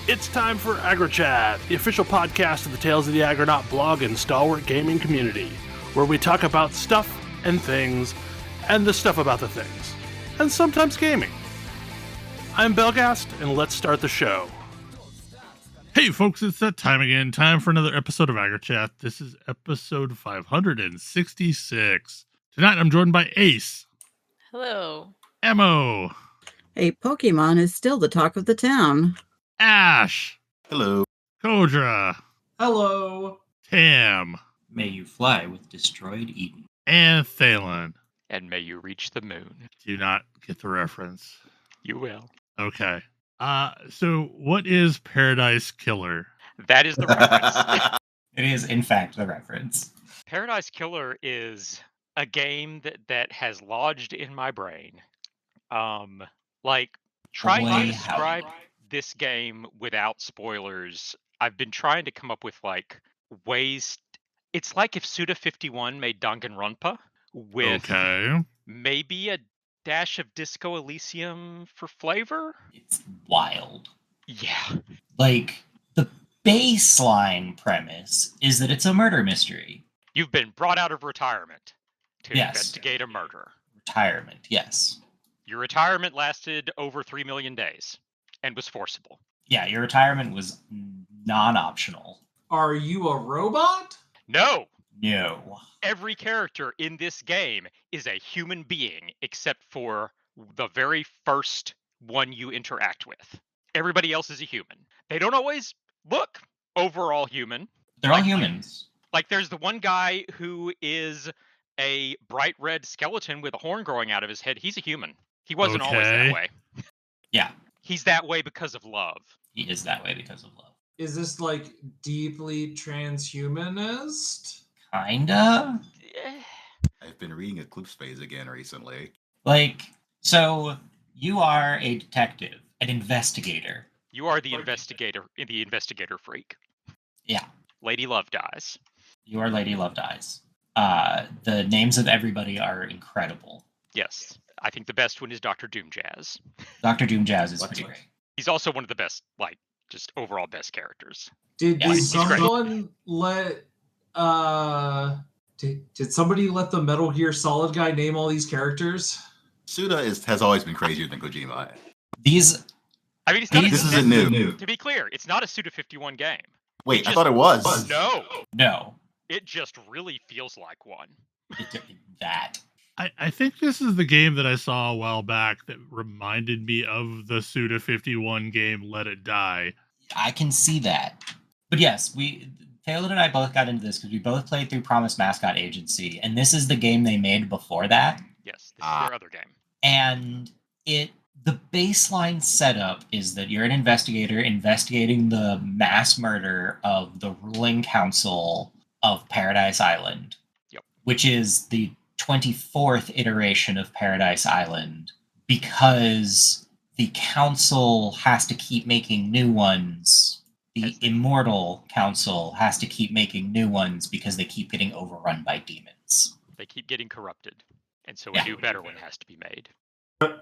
It's time for AggroChat, the official podcast of the Tales of the Aggronaut blog and stalwart gaming community, where we talk about stuff and things, and the stuff about the things, and sometimes gaming. I'm Belghast, and let's start the show. Hey folks, it's that time again. Time for another episode of AggroChat. This is episode 566. Tonight I'm joined by Ace. Hello. Ammo. Hey, Pokemon is still the talk of the town. Ash. Hello. Kodra. Hello. Tam. May you fly with destroyed Eden. And Thalen. And may you reach the moon. Do not get the reference. You will. Okay. So what is Paradise Killer? That is the reference. It is, in fact, the reference. Paradise Killer is a game that has lodged in my brain. Trying to describe this game without spoilers, I've been trying to come up with ways. It's like if Suda51 made Danganronpa with maybe a dash of Disco Elysium for flavor. It's wild. Yeah. The baseline premise is that it's a murder mystery. You've been brought out of retirement to investigate a murder. Retirement, yes. Your retirement lasted over 3 million days and was forcible. Yeah, your retirement was non-optional. Are you a robot? No. No. Every character in this game is a human being except for the very first one you interact with. Everybody else is a human. They don't always look overall human. They're all humans. There's the one guy who is a bright red skeleton with a horn growing out of his head. He's a human. He wasn't always that way. Yeah. He's that way because of love. He is that way because of love. Is this deeply transhumanist? Kinda? I've been reading Eclipse Phase again recently. So you are a detective, an investigator. You are the investigator freak. Yeah. Lady Love dies. You are Lady Love dies. The names of everybody are incredible. Yes. I think the best one is Dr. Doomjazz. Dr. Doomjazz is pretty great. He's also one of the best, just overall best characters. Did someone let did somebody let the Metal Gear Solid guy name all these characters? Suda has always been crazier than Kojima. This isn't new. To be clear, it's not a Suda51 game. Wait, I thought it was. No. It just really feels like one. I think this is the game that I saw a while back that reminded me of the Suda51 game Let It Die. I can see that. But yes, Thalen and I both got into this because we both played through Promise Mascot Agency, and this is the game they made before that. Yes, this is their other game. And the baseline setup is that you're an investigator investigating the mass murder of the ruling council of Paradise Island, which is the 24th iteration of Paradise Island, because the council has to keep making new ones. The immortal council has to keep making new ones because they keep getting overrun by demons. They keep getting corrupted, and so a new better one has to be made.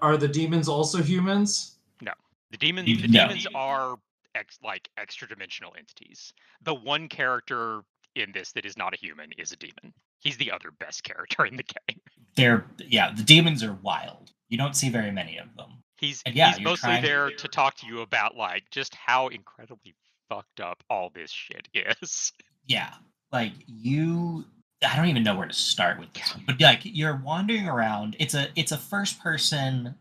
Are the demons also humans? No. The demons are extra-dimensional entities. The one character in this that is not a human is a demon. He's the other best character in the game. The demons are wild. You don't see very many of them. He's mostly there to talk to you about just how incredibly fucked up all this shit is. Yeah. I don't even know where to start with this one. But you're wandering around. It's a first person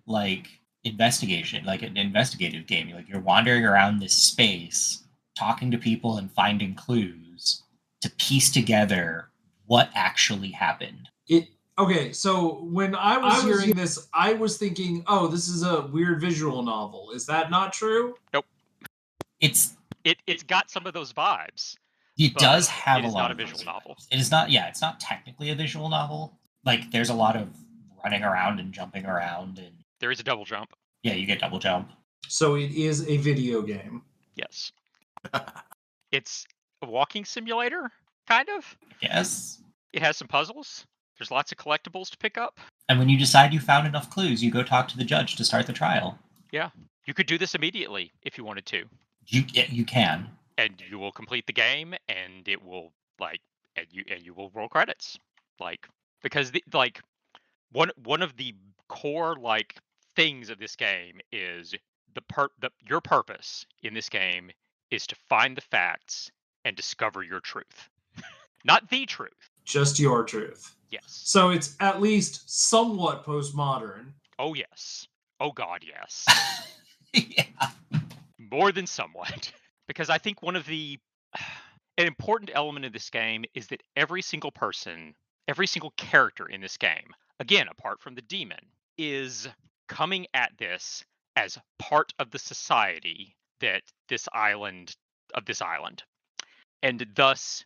investigation, an investigative game. You're wandering around this space, talking to people and finding clues to piece together what actually happened. Okay, so when I was hearing this, I was thinking, oh, this is a weird visual novel. Is that not true? Nope. It's got some of those vibes. It does have a lot of visual novel. It is not. Yeah, it's not technically a visual novel. There's a lot of running around and jumping around, and there is a double jump. Yeah, you get double jump. So it is a video game. Yes. It's a walking simulator, kind of. Yes. It has some puzzles. There's lots of collectibles to pick up. And when you decide you found enough clues, you go talk to the judge to start the trial. Yeah. You could do this immediately if you wanted to. You can. And you will complete the game, and it will and you will roll credits, because one of the core things of this game is your purpose in this game is to find the facts and discover your truth, not the truth. Just your truth. Yes. So it's at least somewhat postmodern. Oh yes. Oh God, yes. Yeah. More than somewhat. Because I think an important element of this game is that every single character in this game, again, apart from the demon, is coming at this as part of the society that this island, and thus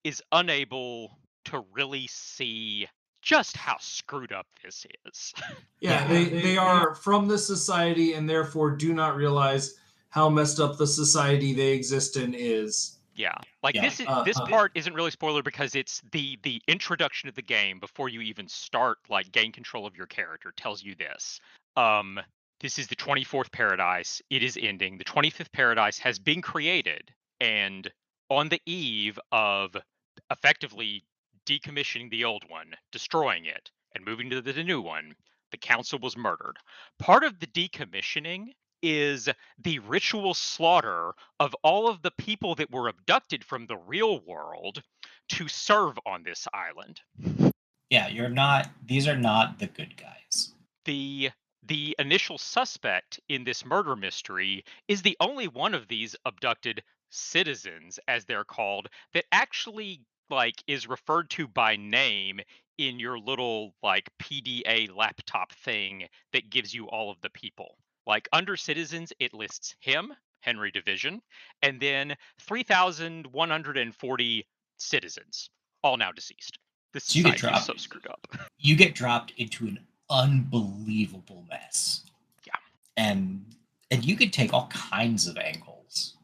is unable to really see just how screwed up this is. Yeah, they are from this society and therefore do not realize how messed up the society they exist in is. Yeah, this part isn't really spoiler because it's the introduction of the game before you even start gain control of your character tells you this. This is the 24th paradise. It is ending. The 25th paradise has been created, and on the eve of effectively decommissioning the old one, destroying it, and moving to the new one, the council was murdered. Part of the decommissioning is the ritual slaughter of all of the people that were abducted from the real world to serve on this island. Yeah, these are not the good guys. The initial suspect in this murder mystery is the only one of these abducted citizens, as they're called, that actually is referred to by name in your little PDA laptop thing that gives you all of the people. Under citizens, it lists him, Henry Division, and then 3,140 citizens, all now deceased. This society is so screwed up. You get dropped into an unbelievable mess. Yeah. And you could take all kinds of angles.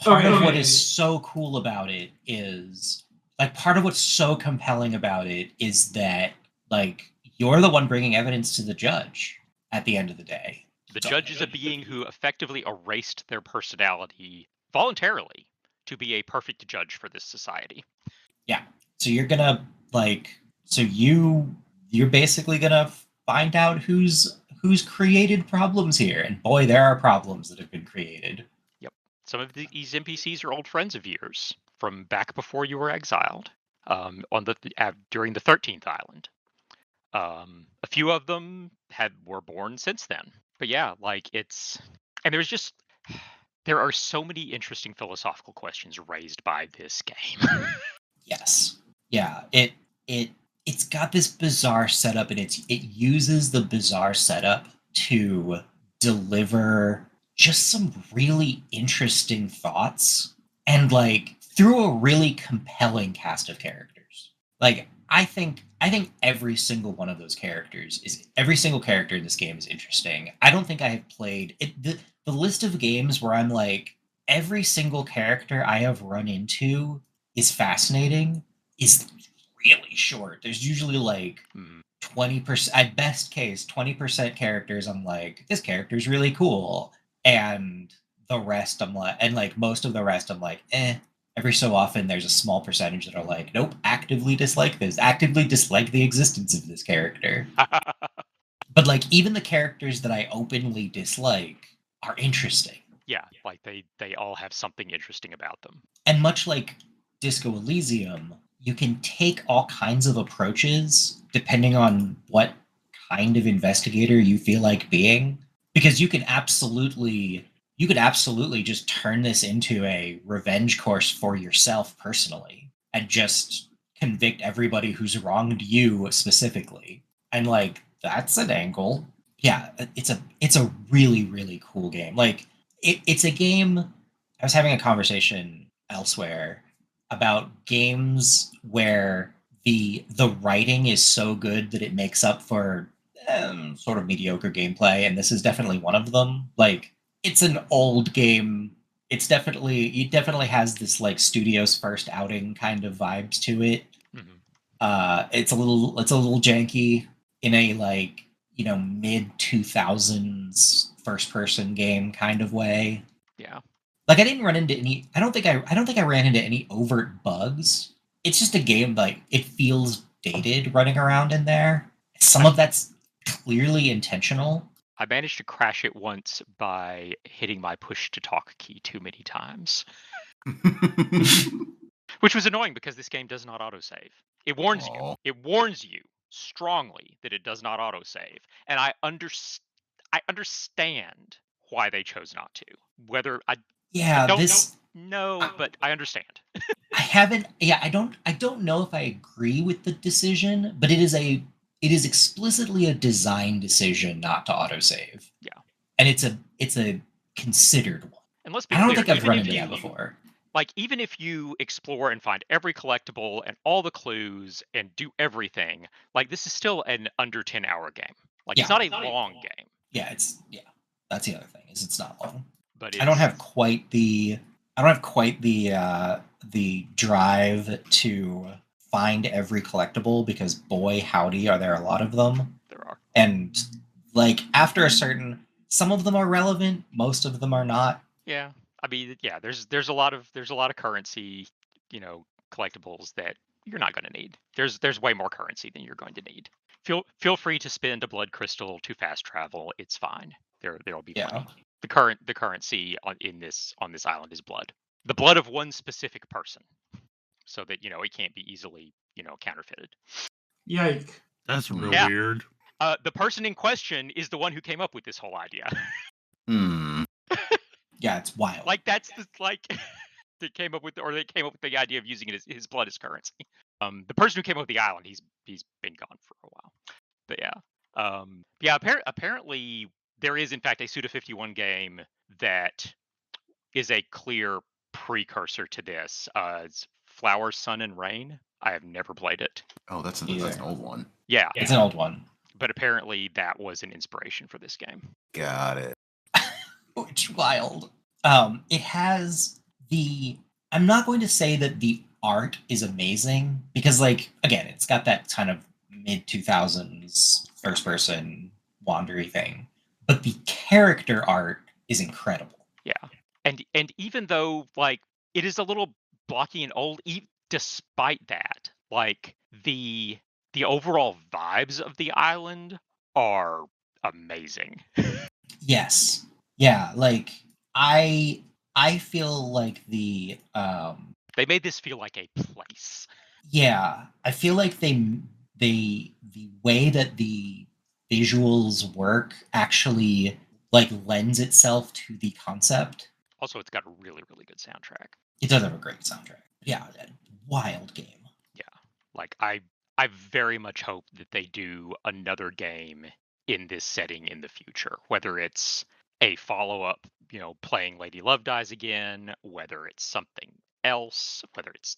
Part of what is so cool about it is part of what's so compelling about it is that you're the one bringing evidence to the judge at the end of the day. The judge is a being who effectively erased their personality voluntarily to be a perfect judge for this society. Yeah. So you're gonna you're basically gonna find out who's created problems here, and boy, there are problems that have been created. Yep. Some of these NPCs are old friends of yours from back before you were exiled, during the 13th island. A few of them were born since then. But yeah, there are so many interesting philosophical questions raised by this game. Yes. Yeah. It's got this bizarre setup, and it uses the bizarre setup to deliver just some really interesting thoughts, and through a really compelling cast of characters. I think every single one of those characters every single character in this game is interesting. I don't think I have played it. The list of games where I'm every single character I have run into is fascinating is really short. There's usually 20%, at best case, 20% characters I'm this character's really cool. And the rest I'm most of the rest I'm eh. Every so often there's a small percentage that are nope, actively dislike the existence of this character. But even the characters that I openly dislike are interesting. Yeah, they all have something interesting about them. And much like Disco Elysium, you can take all kinds of approaches depending on what kind of investigator you feel like being, because you could absolutely just turn this into a revenge course for yourself personally and just convict everybody who's wronged you specifically. And that's an angle. Yeah, it's a really, really cool game. It's a game. I was having a conversation elsewhere about games where the writing is so good that it makes up for sort of mediocre gameplay, and this is definitely one of them. It's an old game. It definitely has this studio's first outing kind of vibes to it. Mm-hmm. It's a little janky in a mid 2000s first person game kind of way. Yeah. Like I didn't run into any. I don't think I ran into any overt bugs. It's just a game like it feels dated running around in there. Some of that's clearly intentional. I managed to crash it once by hitting my push to talk key too many times, which was annoying because this game does not autosave. It warns you. Aw. It warns you strongly that it does not autosave, and I understand why they chose not to. Whether I Yeah, don't this know, but I understand. I haven't. Yeah, I don't know if I agree with the decision, but it is explicitly a design decision not to autosave. Yeah. And it's a considered one. And let's be I don't clear, think I've even run if into that you before. like, even if you explore and find every collectible and all the clues and do everything, like this is still an under 10-hour game. Like it's Yeah. not a long game, Yeah, that's the other thing, is it's not long. but I don't have quite the the drive to find every collectible, because boy howdy are there a lot of them. There are. And like after a certain, some of them are relevant, most of them are not. Yeah. I mean, yeah, there's a lot of currency, collectibles that you're not going to need. There's way more currency than you're going to need. Feel free to spend a blood crystal to fast travel. It's fine. There'll be Yeah. plenty. The currency on this island is blood. The blood of one specific person, so that it can't be easily counterfeited. Yike. That's real Yeah. weird. The person in question is the one who came up with this whole idea. Yeah, it's wild. Like that's they came up with the idea of using his blood as currency. The person who came up with the island, he's been gone for a while. But yeah, apparently there is in fact a Suda 51 game that is a clear precursor to this. It's Flower, Sun, and Rain. I have never played it. Oh, that's an old one. Yeah, It's an old one. but apparently that was an inspiration for this game. Got it. Which wild. It has the. I'm not going to say that the art is amazing, because, like, again, it's got that kind of mid 2000s first person wandery thing, but the character art is incredible. Yeah, and even though like it is a little blocky and old, despite that, like the overall vibes of the island are amazing. Yes. Yeah, like I feel like the They made this feel like a place. yeah, I feel like the way that the visuals work actually like lends itself to the concept. Also, it's got a really, really good soundtrack. It does have a great soundtrack. Yeah, a wild game. Yeah, like I very much hope that they do another game in this setting in the future, whether it's a follow-up, playing Lady Love Dies again, whether it's something else, whether it's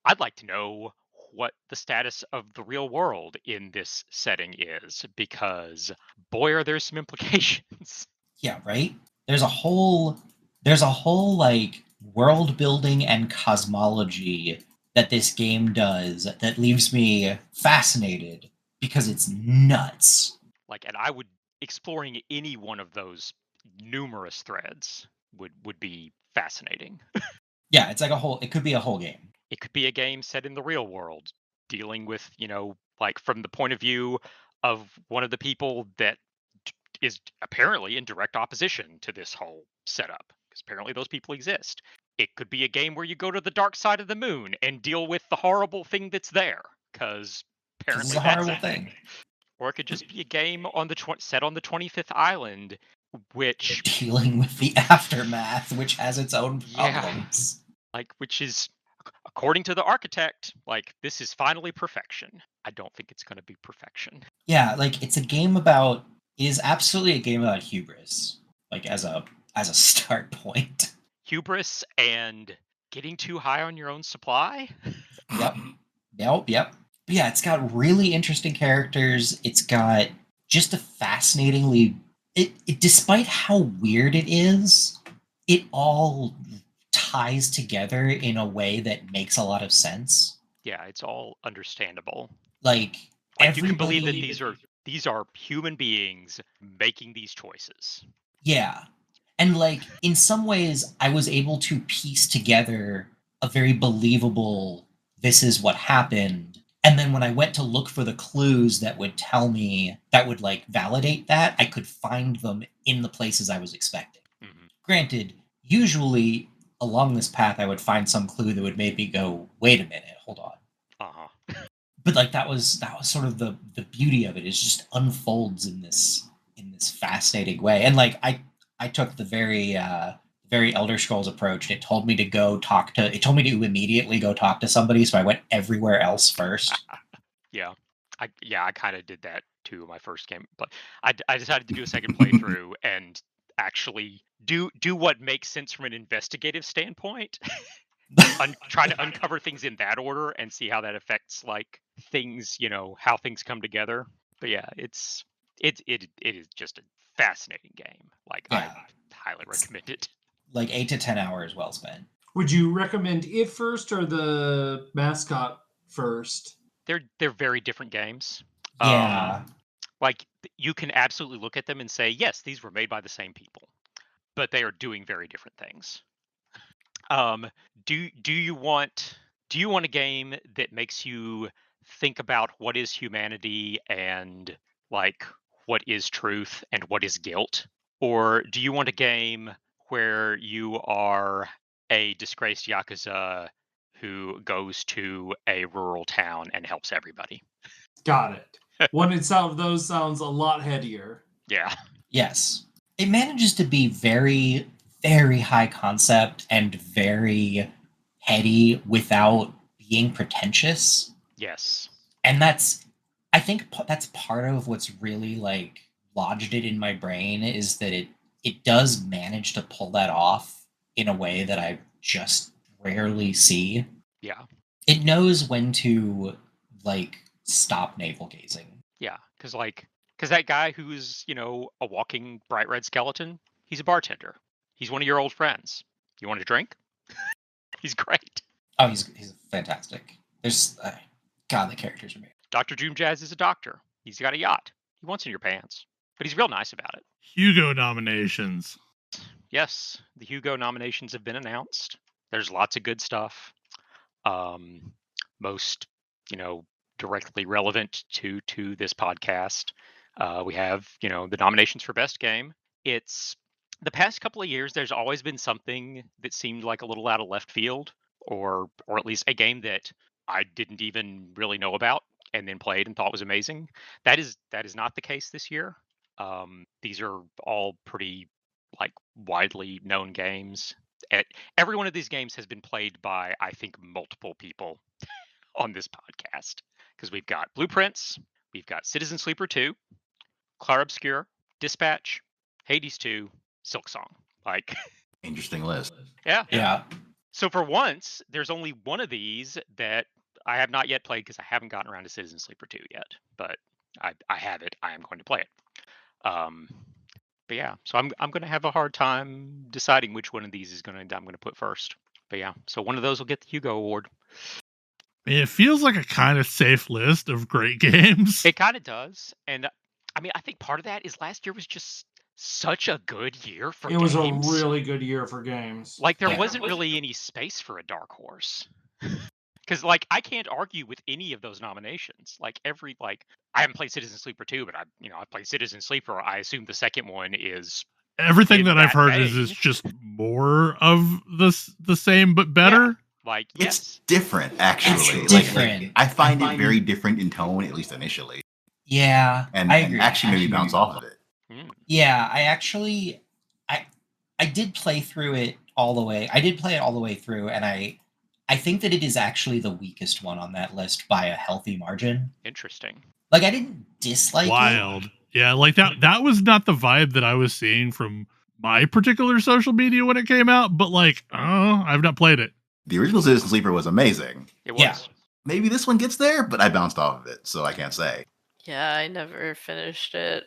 I'd like to know what the status of the real world in this setting is, because boy are there some implications. Yeah, right? There's a whole like world building and cosmology that this game does that leaves me fascinated, because it's nuts. Like, and I would exploring any one of those numerous threads would be fascinating. Yeah, it's like it could be a whole game. It could be a game set in the real world, dealing with, like from the point of view of one of the people that is apparently in direct opposition to this whole setup, because apparently those people exist. It could be a game where you go to the dark side of the moon and deal with the horrible thing that's there, because apparently This is a horrible thing. Or it could just be a game on set on the 25th island, which dealing with the aftermath, which has its own problems. Which is, according to the architect, like this is finally perfection. I don't think it's going to be perfection. Yeah, like it is absolutely a game about hubris, like as a start point. Hubris and getting too high on your own supply. Yep. But yeah, it's got really interesting characters. It's got just a fascinatingly despite how weird it is, it all ties together in a way that makes a lot of sense. Yeah, it's all understandable. Like you can believe that these are human beings making these choices. Yeah. And like in some ways, I was able to piece together a very believable, this is what happened. And then when I went to look for the clues that would tell me, that would like validate that, I could find them in the places I was expecting. Mhm. Granted, usually along this path, I would find some clue that would make me go, wait a minute, hold on. Uh-huh. But like that was sort of the beauty of it. It just unfolds in this fascinating way. And like I took the very Elder Scrolls approach. It told me to immediately go talk to somebody, so I went everywhere else first. Yeah. I kind of did that too my first game, but I decided to do a second playthrough and actually do what makes sense from an investigative standpoint. Try to uncover things in that order and see how that affects like things, how things come together. But yeah, it is just a fascinating game. Like Yeah. I highly recommend it. Like 8 to 10 hours well spent. Would you recommend it first or the mascot first? They're very different games. Yeah. Like you can absolutely look at them and say, yes, these were made by the same people, but they are doing very different things. Do you want a game that makes you think about what is humanity and like what is truth and what is guilt? Or do you want a game where you are a disgraced yakuza who goes to a rural town and helps everybody? Got it. One of those sounds a lot headier. Yeah. Yes. It manages to be very, very high concept and very heady without being pretentious. Yes. And I think that's part of what's really like lodged it in my brain is that it does manage to pull that off in a way that I just rarely see. Yeah. It knows when to like stop navel gazing. Yeah, because that guy who's a walking bright red skeleton, he's a bartender. He's one of your old friends. You want a drink? He's great. Oh, he's fantastic. There's God, the characters are made. Dr. Doom Jazz is a doctor. He's got a yacht. He wants in your pants, but he's real nice about it. Hugo nominations. Yes, the Hugo nominations have been announced. There's lots of good stuff. Most, directly relevant to this podcast. We have, the nominations for best game. It's the past couple of years. There's always been something that seemed like a little out of left field, or at least a game that I didn't even really know about and then played and thought was amazing. That is not the case this year. These are all pretty like widely known games. Every one of these games has been played by, I think, multiple people on this podcast, because we've got Blueprints, we've got Citizen Sleeper 2, Clarobscure, Dispatch, Hades 2, Silksong. Like, Interesting list. yeah. So for once, there's only one of these that I have not yet played because I haven't gotten around to Citizen Sleeper 2 yet, but I have it. I am going to play it. But yeah, so I'm going to have a hard time deciding which one of these I'm going to put first. But yeah, so one of those will get the Hugo Award. It feels like a kind of safe list of great games. It kind of does. And I mean, I think part of that is last year was just such a good year for games. It was a really good year for games. Like, there wasn't really any space for a dark horse. Because, like, I can't argue with any of those nominations. Like, I haven't played Citizen Sleeper 2, but I've played Citizen Sleeper. I assume the second one is... Everything that I've heard is just more of the same, but better. Yeah. Like, yes. It's different, actually. It's different. Like, I find it very different in tone, at least initially. Yeah, And I agree. actually maybe bounce off of it. Yeah, I did play through it all the way. I did play it all the way through, and I think that it is actually the weakest one on that list by a healthy margin. Interesting. Like, I didn't dislike Wild. it. Yeah, like that was not the vibe that I was seeing from my particular social media when it came out, but like, I've not played it. The original Citizen Sleeper was amazing. It was. Yeah. Maybe this one gets there, but I bounced off of it, so I can't say. Yeah, I never finished it.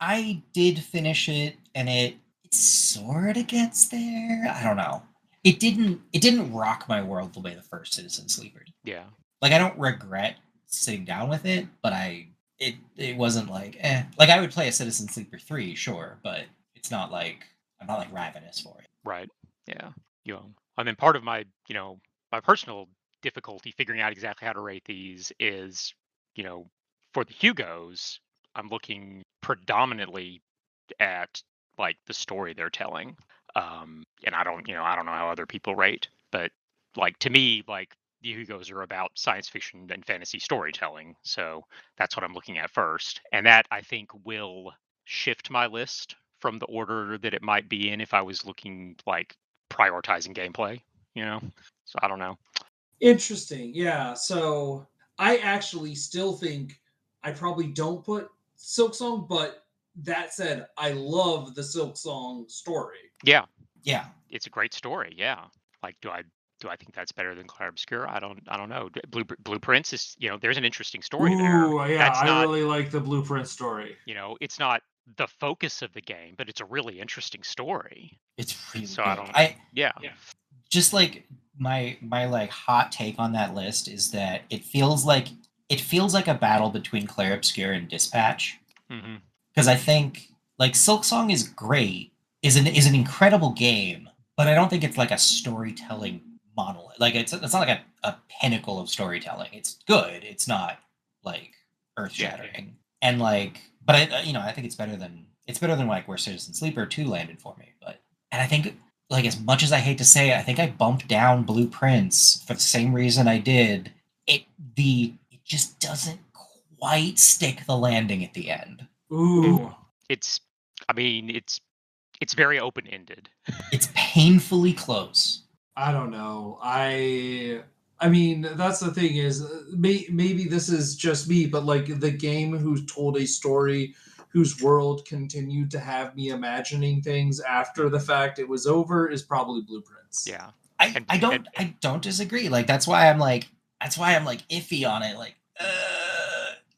I did finish it, and it sort of gets there. I don't know. It didn't rock my world the way the first Citizen Sleeper did. Yeah. Like, I don't regret sitting down with it, but it wasn't like, eh. Like, I would play a Citizen Sleeper 3, sure, but it's not like I'm not like ravenous for it. Right. Yeah. I mean, part of my my personal difficulty figuring out exactly how to rate these is, for the Hugos, I'm looking predominantly at like the story they're telling. And I don't know how other people rate, but like to me, like the Hugos are about science fiction and fantasy storytelling. So that's what I'm looking at first. And that I think will shift my list from the order that it might be in if I was looking like prioritizing gameplay, So I don't know. Interesting. Yeah. So I actually still think I probably don't put Silksong, but that said, I love the Silksong story. Yeah. Yeah. It's a great story. Yeah. Like, do I think that's better than Clair Obscur? I don't know. Blueprints is, there's an interesting story there. Ooh, yeah, That's I not, really like the Blueprint story. it's not the focus of the game, but it's a really interesting story. It's really So good. yeah. Just like my like hot take on that list is that it feels like a battle between Clair Obscur and Dispatch. Because I think like Silksong is great, is an incredible game, but I don't think it's like a storytelling monolith. Like it's not like a pinnacle of storytelling. It's good. It's not like earth shattering. And like, but I think it's better than like Where Citizen Sleeper 2 landed for me. And I think like as much as I hate to say it, I think I bumped down Blueprints for the same reason I did. It just doesn't quite stick the landing at the end. Ooh. It's very open-ended. It's painfully close. I don't know. I mean, that's the thing is maybe this is just me, but like the game who told a story whose world continued to have me imagining things after the fact it was over is probably Blueprints. Yeah. I don't disagree. Like that's why I'm like iffy on it. Like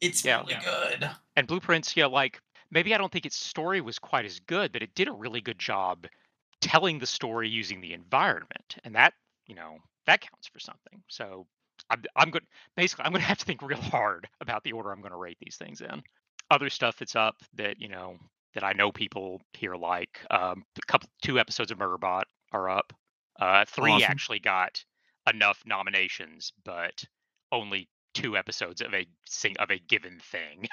it's really good. And Blueprints, like maybe I don't think its story was quite as good, but it did a really good job telling the story using the environment, and that that counts for something. So I'm good. Basically, I'm going to have to think real hard about the order I'm going to rate these things in. Other stuff that's up that that I know people here like. Two episodes of Murderbot are up. 3 Awesome. actually got enough nominations, but only 2 episodes of a given thing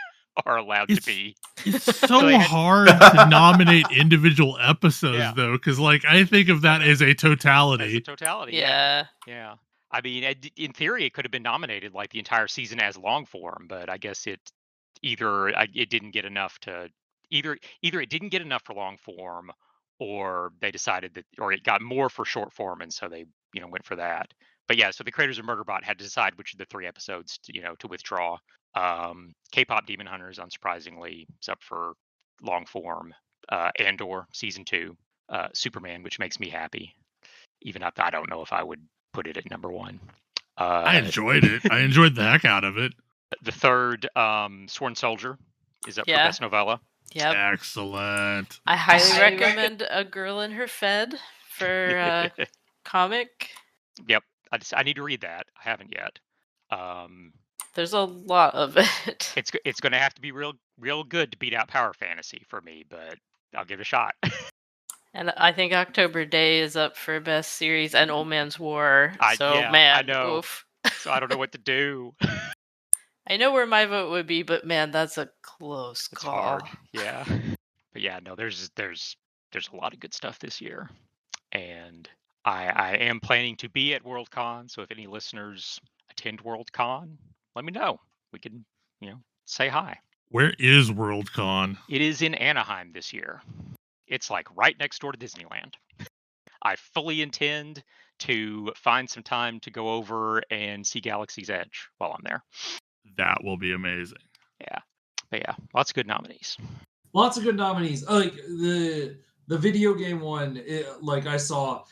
are allowed to be. It's so hard to nominate individual episodes, though, because like I think of that as a totality. Yeah. Yeah. I mean, in theory, it could have been nominated like the entire season as long form, but I guess it didn't get enough to either it didn't get enough for long form, or they decided that, or it got more for short form, and so they went for that. But yeah, so the creators of Murderbot had to decide which of the 3 episodes to withdraw. K-pop Demon Hunters, unsurprisingly, is up for long form. Andor season 2, Superman, which makes me happy, even if I don't know if I would put it at number 1. I enjoyed it. I enjoyed the heck out of it. The third, Sworn Soldier, is up for best novella. Yep. Excellent. I highly recommend A Girl in Her Fed for comic. Yep. I need to read that. I haven't yet. There's a lot of it. It's going to have to be real good to beat out Power Fantasy for me, but I'll give it a shot. And I think October Day is up for best series and Old Man's War. I know. Oof. So I don't know what to do. I know where my vote would be, but man, that's a close call. It's hard. Yeah. But yeah, no, there's a lot of good stuff this year. And I am planning to be at Worldcon, so if any listeners attend Worldcon, let me know. We can, say hi. Where is Worldcon? It is in Anaheim this year. It's like right next door to Disneyland. I fully intend to find some time to go over and see Galaxy's Edge while I'm there. That will be amazing. Yeah. But yeah, lots of good nominees. Lots of good nominees. Like the video game one, like I saw,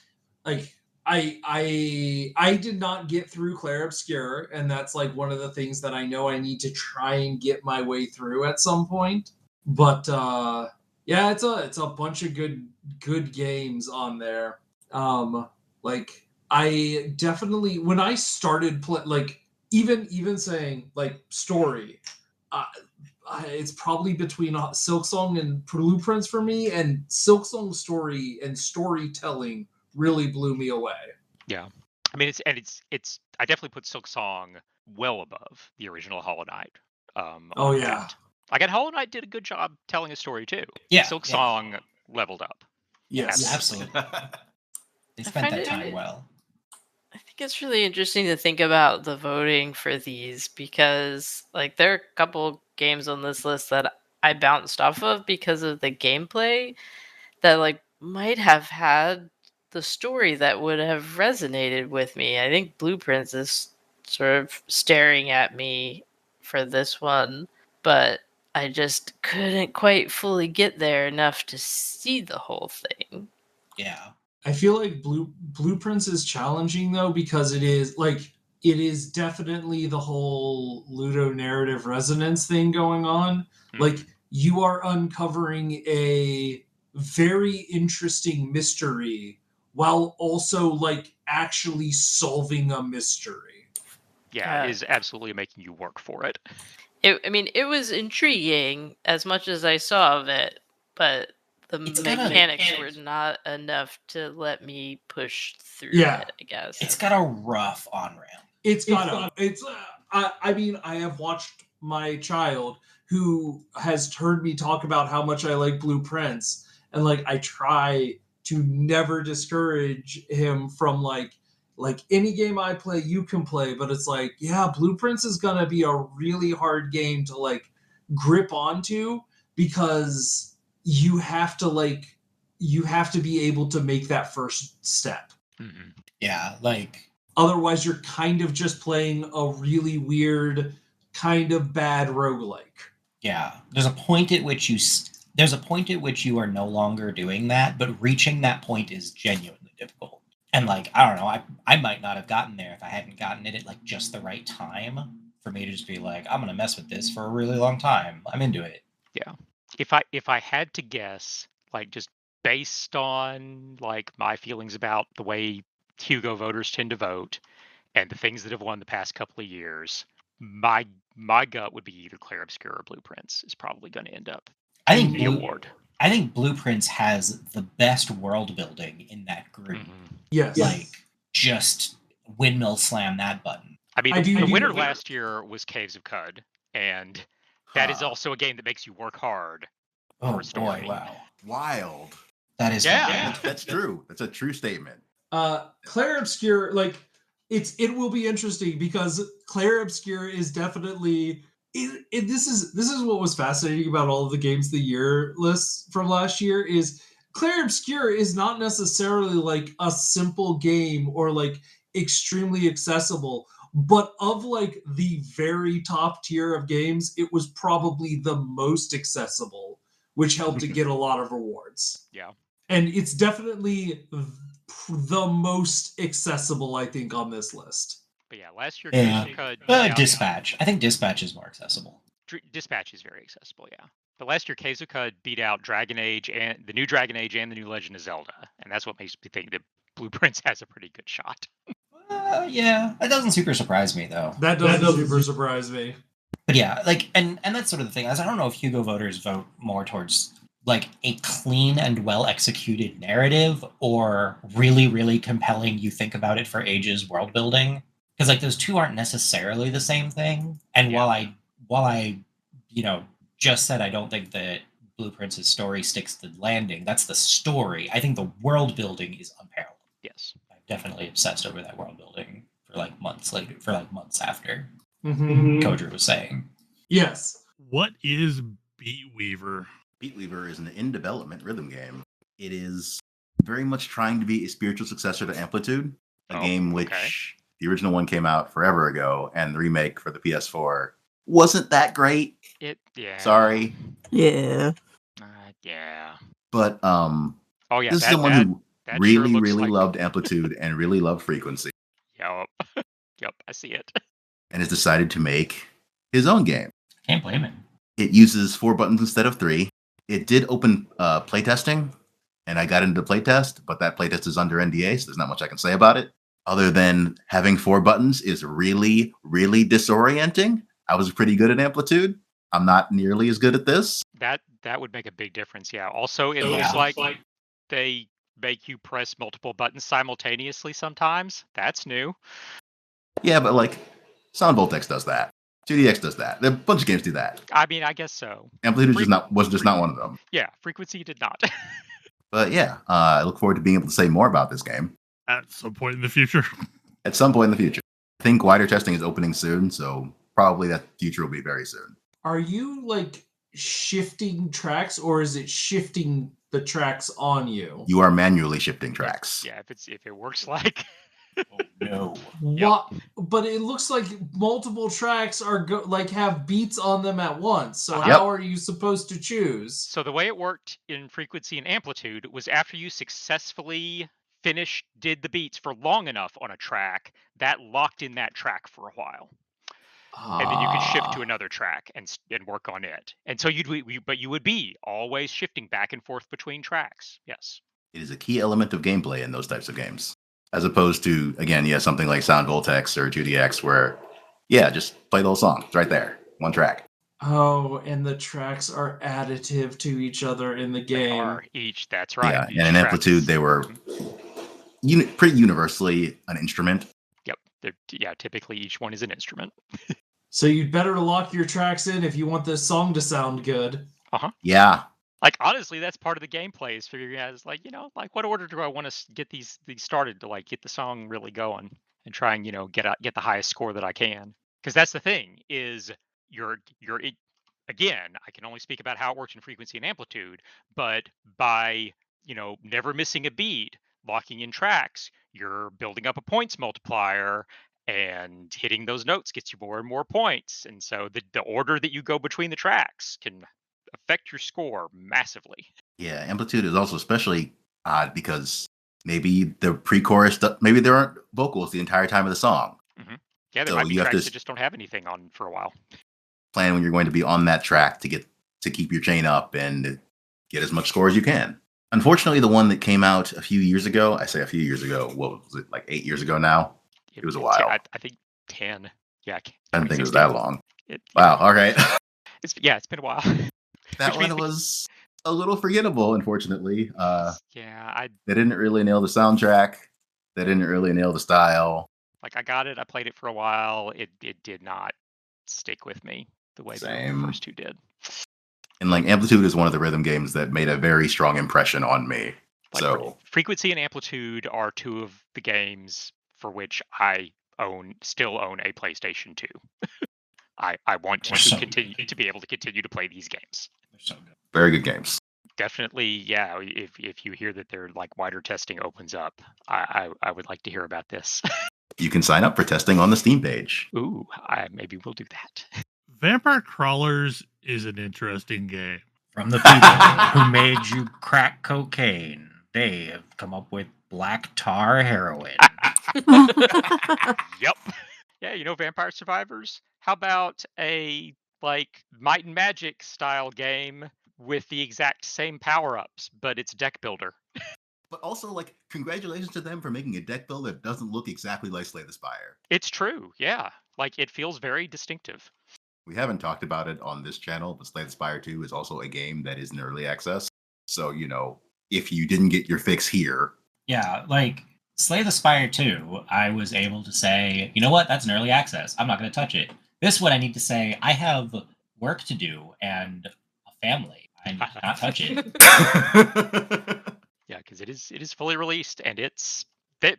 like I did not get through Clair Obscur, and that's like one of the things that I know I need to try and get my way through at some point. But yeah, it's a bunch of good games on there. Like I definitely, when I started even saying like story, it's probably between Silksong and Blueprints for me, and Silksong's story and storytelling really blew me away. Yeah, I mean it's I definitely put Silksong well above the original Hollow Knight. Oh on yeah. that. Like, and Hollow Knight did a good job telling a story too. Yeah, Silksong leveled up. Yes. Absolutely. They I spent find that it- time well. I think it's really interesting to think about the voting for these because, like, there are a couple games on this list that I bounced off of because of the gameplay that, like, might have had the story that would have resonated with me. I think Blueprints is sort of staring at me for this one, but I just couldn't quite fully get there enough to see the whole thing. Yeah. I feel like Blueprints is challenging though because it is definitely the whole Ludo narrative resonance thing going on. Like you are uncovering a very interesting mystery while also like actually solving a mystery. Yeah, is absolutely making you work for it. It was intriguing as much as I saw of it, but the mechanics were not enough to let me push through it, I guess. It's got a rough on-ramp. I mean, I have watched my child who has heard me talk about how much I like Blueprints, and like I try to never discourage him from like any game I play you can play, but it's like, yeah, Blueprints is gonna be a really hard game to like grip onto because you have to be able to make that first step. Yeah, like otherwise you're kind of just playing a really weird kind of bad roguelike. Yeah, there's a point at which you are no longer doing that, but reaching that point is genuinely difficult. And like, I don't know, I might not have gotten there if I hadn't gotten it at like just the right time for me to just be like, I'm gonna mess with this for a really long time. I'm into it. Yeah. If I had to guess, like just based on like my feelings about the way Hugo voters tend to vote and the things that have won the past couple of years, my gut would be either Clair Obscur or Blueprints is probably going to end up the award. I think Blueprints has the best world building in that group. Yes. Like, just windmill slam that button. I mean, the winner last year was Caves of Cud, and that is also a game that makes you work hard for a story. Boy, wow. Wild. That is wild. That's true. That's a true statement. Clair Obscur, like, it will be interesting because Clair Obscur is definitely... This is what was fascinating about all of the games of the year lists from last year is Clair Obscur is not necessarily like a simple game or like extremely accessible, but of like the very top tier of games, it was probably the most accessible, which helped to get a lot of rewards. Yeah. And it's definitely the most accessible, I think, on this list. But yeah, last year, Dispatch. I think Dispatch is more accessible. Dispatch is very accessible, yeah. But last year, Kazuka beat out Dragon Age and the new Dragon Age and the new Legend of Zelda, and that's what makes me think that Blueprints has a pretty good shot. Yeah, that doesn't super surprise me though. That doesn't super surprise me. But yeah, like, and that's sort of the thing. I don't know if Hugo voters vote more towards like a clean and well executed narrative or really, really compelling. You think about it for ages world building. Because like those two aren't necessarily the same thing. And while I, just said I don't think that Blueprints' story sticks to the landing, that's the story. I think the world building is unparalleled. Yes, I'm definitely obsessed over that world building for like months after Kodra was saying. Yes. What is Beatweaver? Beatweaver is an in-development rhythm game. It is very much trying to be a spiritual successor to Amplitude, a game which the original one came out forever ago, and the remake for the PS4 wasn't that great. Sorry. Yeah. Yeah. But this is someone who really, really loved Amplitude and really loved Frequency. Yep, I see it. And has decided to make his own game. Can't blame him. It uses 4 buttons instead of 3. It did open playtesting, and I got into playtest, but that playtest is under NDA, so there's not much I can say about it. Other than having 4 buttons is really, really disorienting. I was pretty good at Amplitude. I'm not nearly as good at this. That would make a big difference. Yeah. Also, it looks like they make you press multiple buttons simultaneously sometimes. That's new. Yeah, but like Sound Voltex does that. 2DX does that. A bunch of games do that. I mean, I guess so. Amplitude was just not one of them. Yeah, Frequency did not. But yeah, I look forward to being able to say more about this game. At some point in the future. At some point in the future. I think wider testing is opening soon, so probably that future will be very soon. Are you like shifting tracks, or is it shifting the tracks on you? You are manually shifting tracks. Yeah, if it works like... Oh, no. What? But it looks like multiple tracks are have beats on them at once. So how are you supposed to choose? So the way it worked in Frequency and Amplitude was after you successfully did the beats for long enough on a track, that locked in that track for a while. And then you could shift to another track and work on it. And so you would be always shifting back and forth between tracks. Yes. It is a key element of gameplay in those types of games. As opposed to, again, something like Sound Voltex or 2DX where, just play the whole song. It's right there. One track. Oh, and the tracks are additive to each other in the game. They are that's right. Yeah, and in Amplitude, they were pretty universally an instrument. Yep. Typically each one is an instrument. So you'd better lock your tracks in if you want this song to sound good. Uh-huh. Yeah. Like, honestly, that's part of the gameplay is figuring out, what order do I want to get these started to, get the song really going and try and, get the highest score that I can. Because that's the thing, is again, I can only speak about how it works in Frequency and Amplitude, but by, never missing a beat, locking in tracks, you're building up a points multiplier, and hitting those notes gets you more and more points. And so the order that you go between the tracks can affect your score massively. Yeah, Amplitude is also especially odd because maybe the pre-chorus, maybe there aren't vocals the entire time of the song. Mm-hmm. Yeah, there might be tracks that just don't have anything on for a while. Plan when you're going to be on that track to keep your chain up and get as much score as you can. Unfortunately, the one that came out a few years ago, I say a few years ago, what was it, like 8 years ago now? It was a while. I think 10. Yeah. I didn't think it was that long. Wow, all right. It's been a while. That one was a little forgettable, unfortunately. They didn't really nail the soundtrack. They didn't really nail the style. Like, I got it, I played it for a while. It did not stick with me the way the first two did. And Amplitude is one of the rhythm games that made a very strong impression on me. Frequency and Amplitude are two of the games for which I still own a PlayStation 2. I want to continue to be able to continue to play these games. They're so good. Very good games. Definitely, yeah. If you hear that their wider testing opens up, I would like to hear about this. You can sign up for testing on the Steam page. Ooh, maybe we'll do that. Vampire Crawlers is an interesting game. From the people who made you crack cocaine, they have come up with black tar heroin. Yep. Yeah, Vampire Survivors? How about a Might and Magic style game with the exact same power-ups, but it's deck builder? But also, congratulations to them for making a deck builder that doesn't look exactly like Slay the Spire. It's true, yeah. It feels very distinctive. We haven't talked about it on this channel, but Slay the Spire 2 is also a game that is in early access. So, if you didn't get your fix here... Yeah, Slay the Spire 2, I was able to say, you know what, that's an early access. I'm not going to touch it. This one I need to say, I have work to do and a family. I need to not touch it. Yeah, because it is fully released, and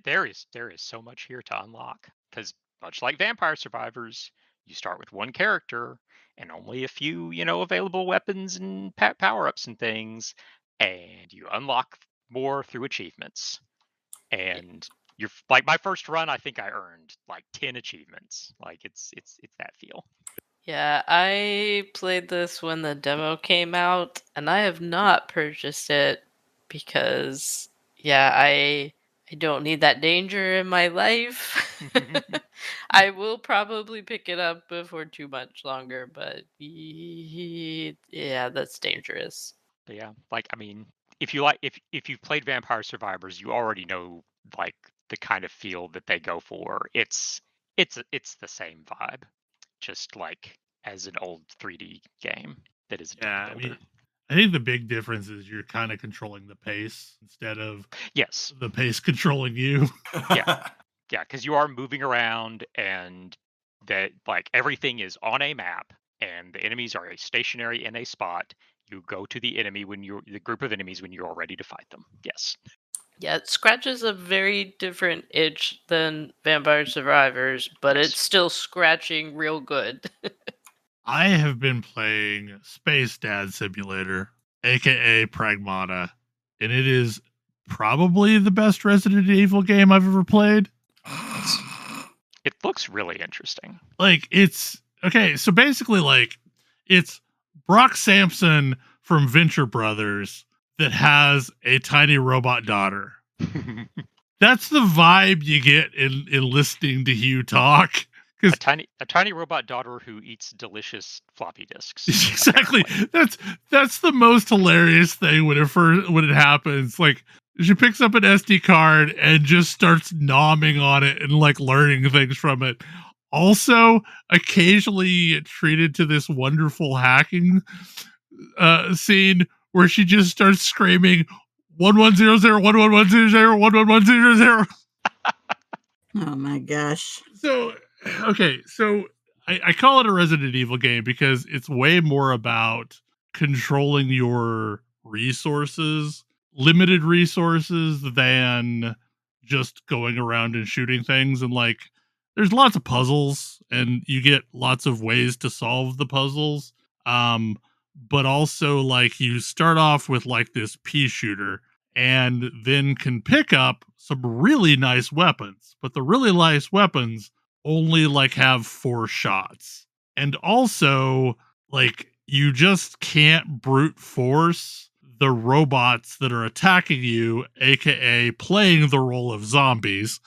there is so much here to unlock. Because much like Vampire Survivors, you start with one character and only a few, available weapons and power-ups and things, and you unlock more through achievements. And you're my first run, I think I earned 10 achievements. It's that feel. Yeah, I played this when the demo came out, and I have not purchased it because, I don't need that danger in my life. I will probably pick it up before too much longer, but yeah, that's dangerous. But yeah, if you've played Vampire Survivors, you already know the kind of feel that they go for. It's the same vibe, just as an old 3D game that is a deck Yeah, builder. I think the big difference is you're kind of controlling the pace instead of Yes. the pace controlling you. Yeah, because you are moving around, and that like everything is on a map, and the enemies are stationary in a spot. You go to the enemy the group of enemies when you're ready to fight them. Yes. Yeah, it scratches a very different itch than Vampire Survivors, but Yes. it's still scratching real good. I have been playing Space Dad Simulator, aka Pragmata, and it is probably the best Resident Evil game I've ever played. It looks really interesting. Like, it's okay, so basically, like, it's Brock Sampson from Venture Brothers that has a tiny robot daughter. That's the vibe you get in listening to Hugh talk. A tiny robot daughter who eats delicious floppy disks. Exactly. That's the most hilarious thing when it happens. Like, she picks up an SD card and just starts nomming on it and like learning things from it. Also, occasionally treated to this wonderful hacking scene where she just starts screaming 1100 1110 1110. Oh my gosh. So, okay, so I call it a Resident Evil game because it's way more about controlling your resources, limited resources, than just going around and shooting things. And like, there's lots of puzzles, and you get lots of ways to solve the puzzles. But also, like, you start off with like this pea shooter, and then can pick up some really nice weapons. But the really nice weapons only like have 4 shots. And also, like, you just can't brute force the robots that are attacking you, aka playing the role of zombies.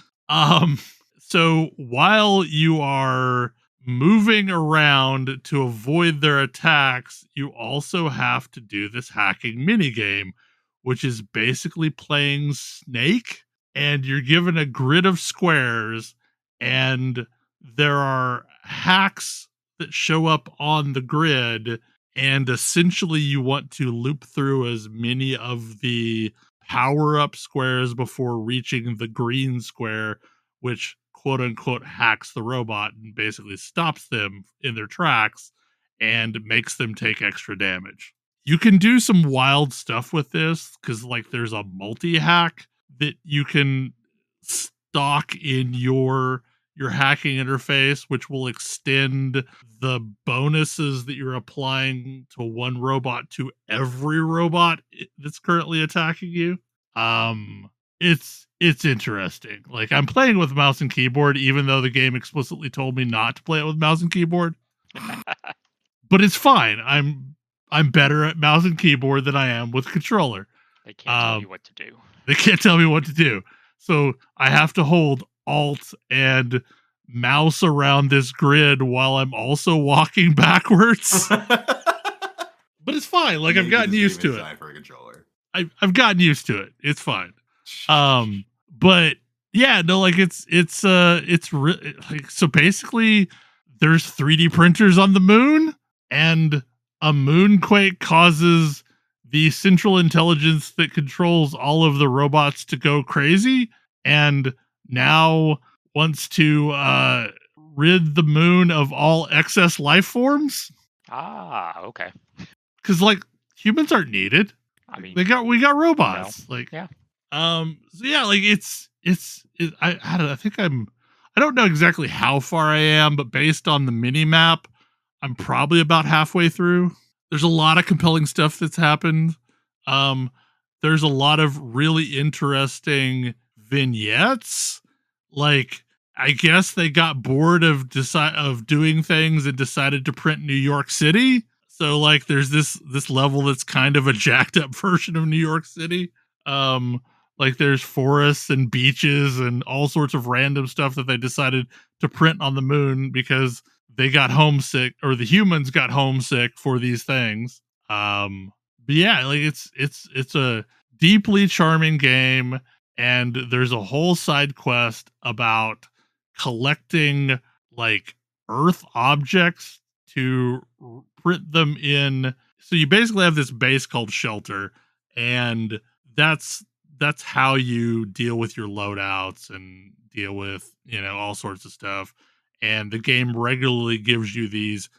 So while you are moving around to avoid their attacks, you also have to do this hacking minigame, which is basically playing Snake, and you're given a grid of squares, and there are hacks that show up on the grid, and essentially you want to loop through as many of the power-up squares before reaching the green square, which quote unquote hacks the robot and basically stops them in their tracks and makes them take extra damage. You can do some wild stuff with this because, like, there's a multi-hack that you can stock in your hacking interface, which will extend the bonuses that you're applying to one robot to every robot that's currently attacking you. It's interesting. Like, I'm playing with mouse and keyboard, even though the game explicitly told me not to play it with mouse and keyboard. But it's fine. I'm better at mouse and keyboard than I am with controller. They can't tell you what to do. They can't tell me what to do. So I have to hold Alt and mouse around this grid while I'm also walking backwards. But it's fine. Like, I've gotten used to it. For a controller. I've gotten used to it. It's fine. But yeah, no, like, it's like, so basically there's 3D printers on the moon, and a moonquake causes the central intelligence that controls all of the robots to go crazy, and now wants to rid the moon of all excess life forms. Ah, okay. Because, like, humans aren't needed. I mean, we got robots. No. Like, yeah. So yeah, like, I don't know exactly how far I am, but based on the mini map, I'm probably about halfway through. There's a lot of compelling stuff that's happened. There's a lot of really interesting vignettes. Like, I guess they got bored of doing things and decided to print New York City. So, like, there's this level that's kind of a jacked up version of New York City. Like, there's forests and beaches and all sorts of random stuff that they decided to print on the moon because they got homesick, or the humans got homesick for these things. But yeah, like, it's a deeply charming game, and there's a whole side quest about collecting, like, Earth objects to print them in. So you basically have this base called shelter, and that's how you deal with your loadouts and deal with, all sorts of stuff. And the game regularly gives you these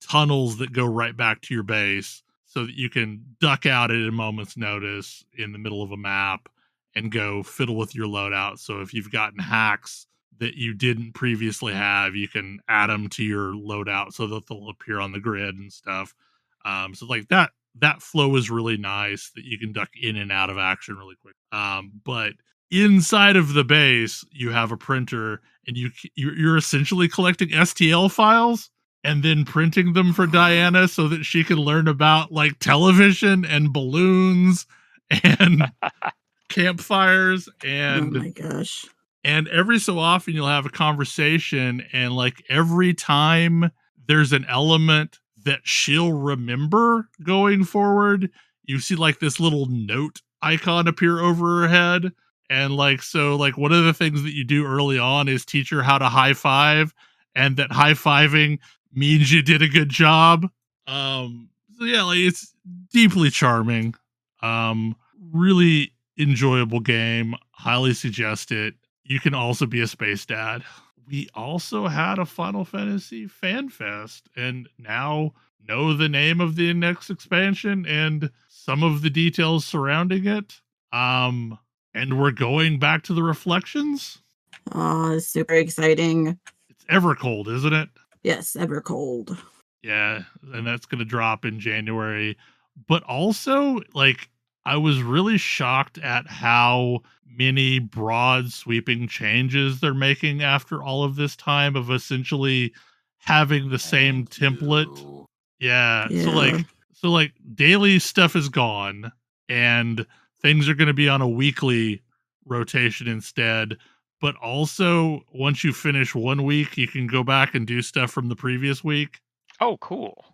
tunnels that go right back to your base so that you can duck out at a moment's notice in the middle of a map and go fiddle with your loadout. So if you've gotten hacks that you didn't previously have, you can add them to your loadout so that they'll appear on the grid and stuff. So like that flow is really nice, that you can duck in and out of action really quick. But inside of the base, you have a printer, and you're essentially collecting STL files and then printing them for Diana so that she can learn about like television and balloons and campfires. And oh my gosh. And every so often you'll have a conversation, and like every time there's an element that she'll remember going forward, you see like this little note icon appear over her head. And like, so like one of the things that you do early on is teach her how to high five, and that high fiving means you did a good job. So yeah, like it's deeply charming. Really enjoyable game. Highly suggest it. You can also be a space dad. We also had a Final Fantasy FanFest, and now know the name of the next expansion and some of the details surrounding it. And we're going back to the Reflections. Oh, super exciting. It's Evercold, isn't it? Yes, Evercold. Yeah, and that's going to drop in January. But also, like, I was really shocked at how many broad sweeping changes they're making after all of this time of essentially having the same template. Yeah. So like daily stuff is gone, and things are going to be on a weekly rotation instead. But also, once you finish 1 week, you can go back and do stuff from the previous week. Oh, cool.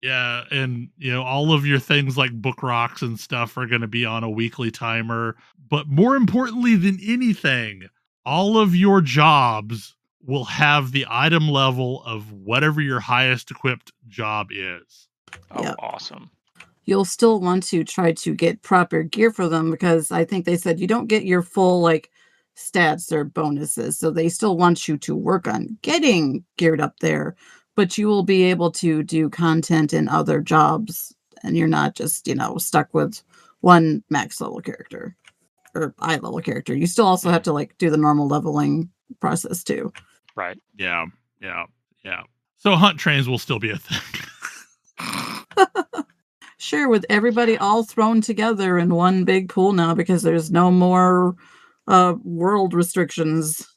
Yeah, and all of your things like book rocks and stuff are going to be on a weekly timer. But more importantly than anything, all of your jobs will have the item level of whatever your highest equipped job is. Oh, Yep. Awesome. You'll still want to try to get proper gear for them, because I think they said you don't get your full like stats or bonuses. So they still want you to work on getting geared up there. But you will be able to do content in other jobs, and you're not just, stuck with one max level character or eye level character. You still also have to like do the normal leveling process too. Right. Yeah. So hunt trains will still be a thing. Sure, with everybody all thrown together in one big pool now, because there's no more world restrictions.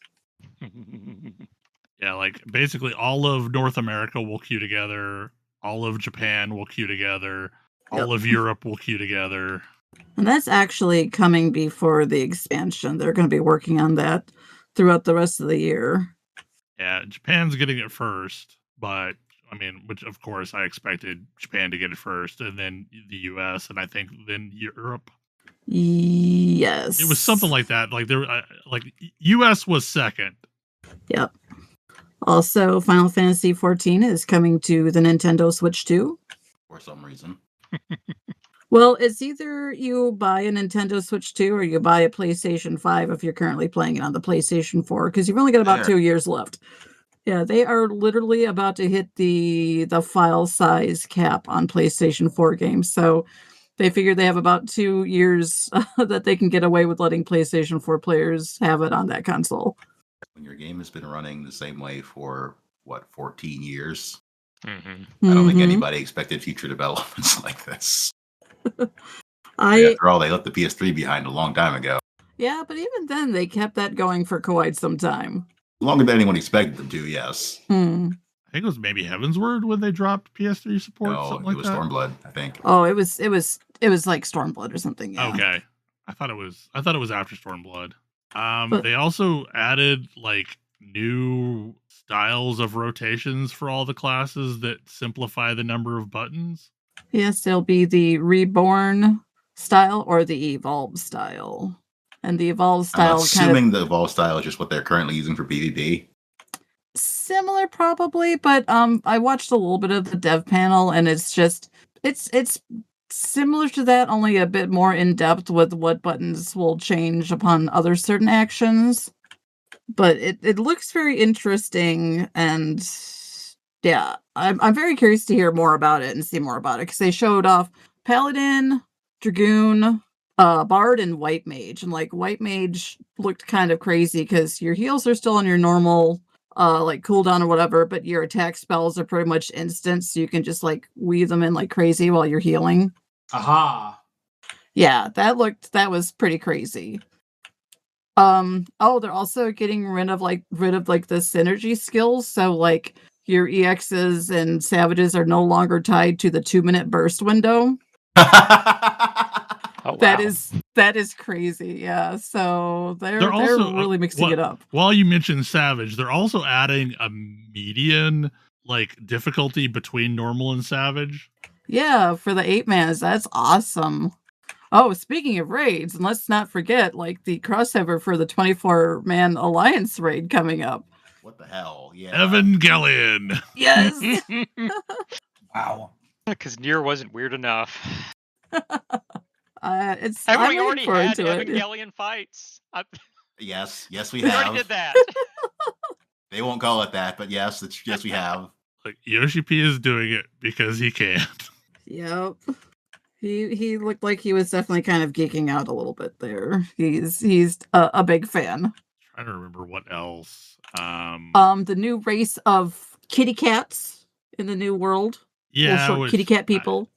Yeah, like basically all of North America will queue together, all of Japan will queue together, all of Europe will queue together. And that's actually coming before the expansion. They're going to be working on that throughout the rest of the year. Yeah, Japan's getting it first, but I mean, which of course I expected Japan to get it first, and then the US, and I think then Europe. Yes. It was something like that. Like like US was second. Yep. Also, Final Fantasy XIV is coming to the Nintendo Switch 2. For some reason. Well, it's either you buy a Nintendo Switch 2 or you buy a PlayStation 5 if you're currently playing it on the PlayStation 4, because you've only got about 2 years left. Yeah, they are literally about to hit the file size cap on PlayStation 4 games. So they figure they have about 2 years that they can get away with letting PlayStation 4 players have it on that console. When your game has been running the same way for 14 years, Mm-hmm. I don't think anybody expected future developments like this. After all, they left the PS3 behind a long time ago. Yeah, but even then, they kept that going for quite some time. Longer than anyone expected them to, yes. I think it was maybe Heavensward when they dropped PS3 support. No, something like it was that. Stormblood, I think. Oh, it was like Stormblood or something. Yeah. Okay, I thought it was after Stormblood. They also added like new styles of rotations for all the classes that simplify the number of buttons. Yes, there'll be the Reborn style or the Evolve style. And the Evolve style I'm assuming the Evolve style is just what they're currently using for PvP. similar probably, but I watched a little bit of the dev panel, and it's similar to that, only a bit more in depth with what buttons will change upon other certain actions. But it looks very interesting, and yeah, I'm very curious to hear more about it and see more about it, because they showed off Paladin, Dragoon, Bard, and White Mage, and like White Mage looked kind of crazy because your heals are still on your normal like cooldown or whatever, but your attack spells are pretty much instant, so you can just like weave them in like crazy while you're healing. Aha. Yeah, that was pretty crazy. Oh, they're also getting rid of like the synergy skills, so like your EXs and savages are no longer tied to the 2-minute burst window. Oh, wow. That is crazy. Yeah, so they're really mixing it up. While you mentioned savage, they're also adding a median like difficulty between normal and savage. Yeah, for the 8-mans, that's awesome. Oh, speaking of raids, and let's not forget like the crossover for the 24-man Alliance raid coming up. What the hell? Yeah. Evangelion. Yes. Wow. Because Nier wasn't weird enough. It's Haven't I'm we already looking forward had to it. Evangelion fights? Yes, we We have. already did that. They won't call it that, but yes, we have. Like Yoshi P is doing it because he can. Yep. He looked like he was definitely kind of geeking out a little bit there. He's a big fan. Trying to remember what else. The new race of kitty cats in the new world. Yeah, short kitty cat people.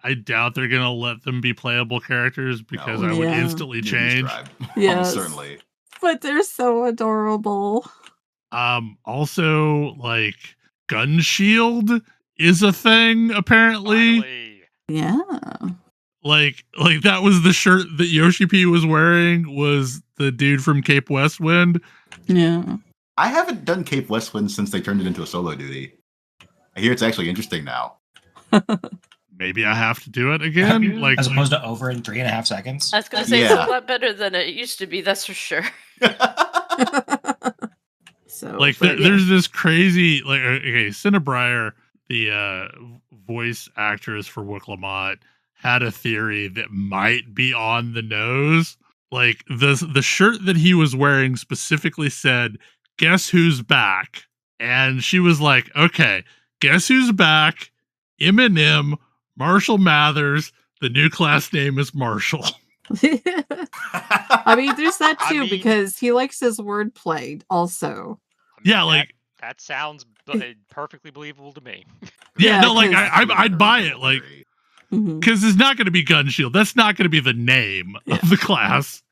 I doubt they're gonna let them be playable characters because I would instantly change. Yes, certainly. But they're so adorable. Also, like Gun Shield is a thing apparently. Finally. Yeah. Like that was the shirt that Yoshi P was wearing, was the dude from Cape Westwind. Yeah. I haven't done Cape Westwind since they turned it into a solo duty. I hear it's actually interesting now. Maybe I have to do it again, as opposed to over in 3.5 seconds. I was gonna say it's a lot better than it used to be. That's for sure. So, like, there's this crazy like okay, Cinnabriar, the voice actress for Wick Lamont, had a theory that might be on the nose. Like the shirt that he was wearing specifically said, "Guess who's back?" And she was like, "Okay, guess who's back? Eminem, Marshall Mathers. The new class name is Marshall." I mean, there's that too, because he likes his wordplay also. Yeah, like that sounds perfectly believable to me. Yeah, no, like I'd buy it, like, because it's not going to be Gun Shield. That's not going to be the name of the class.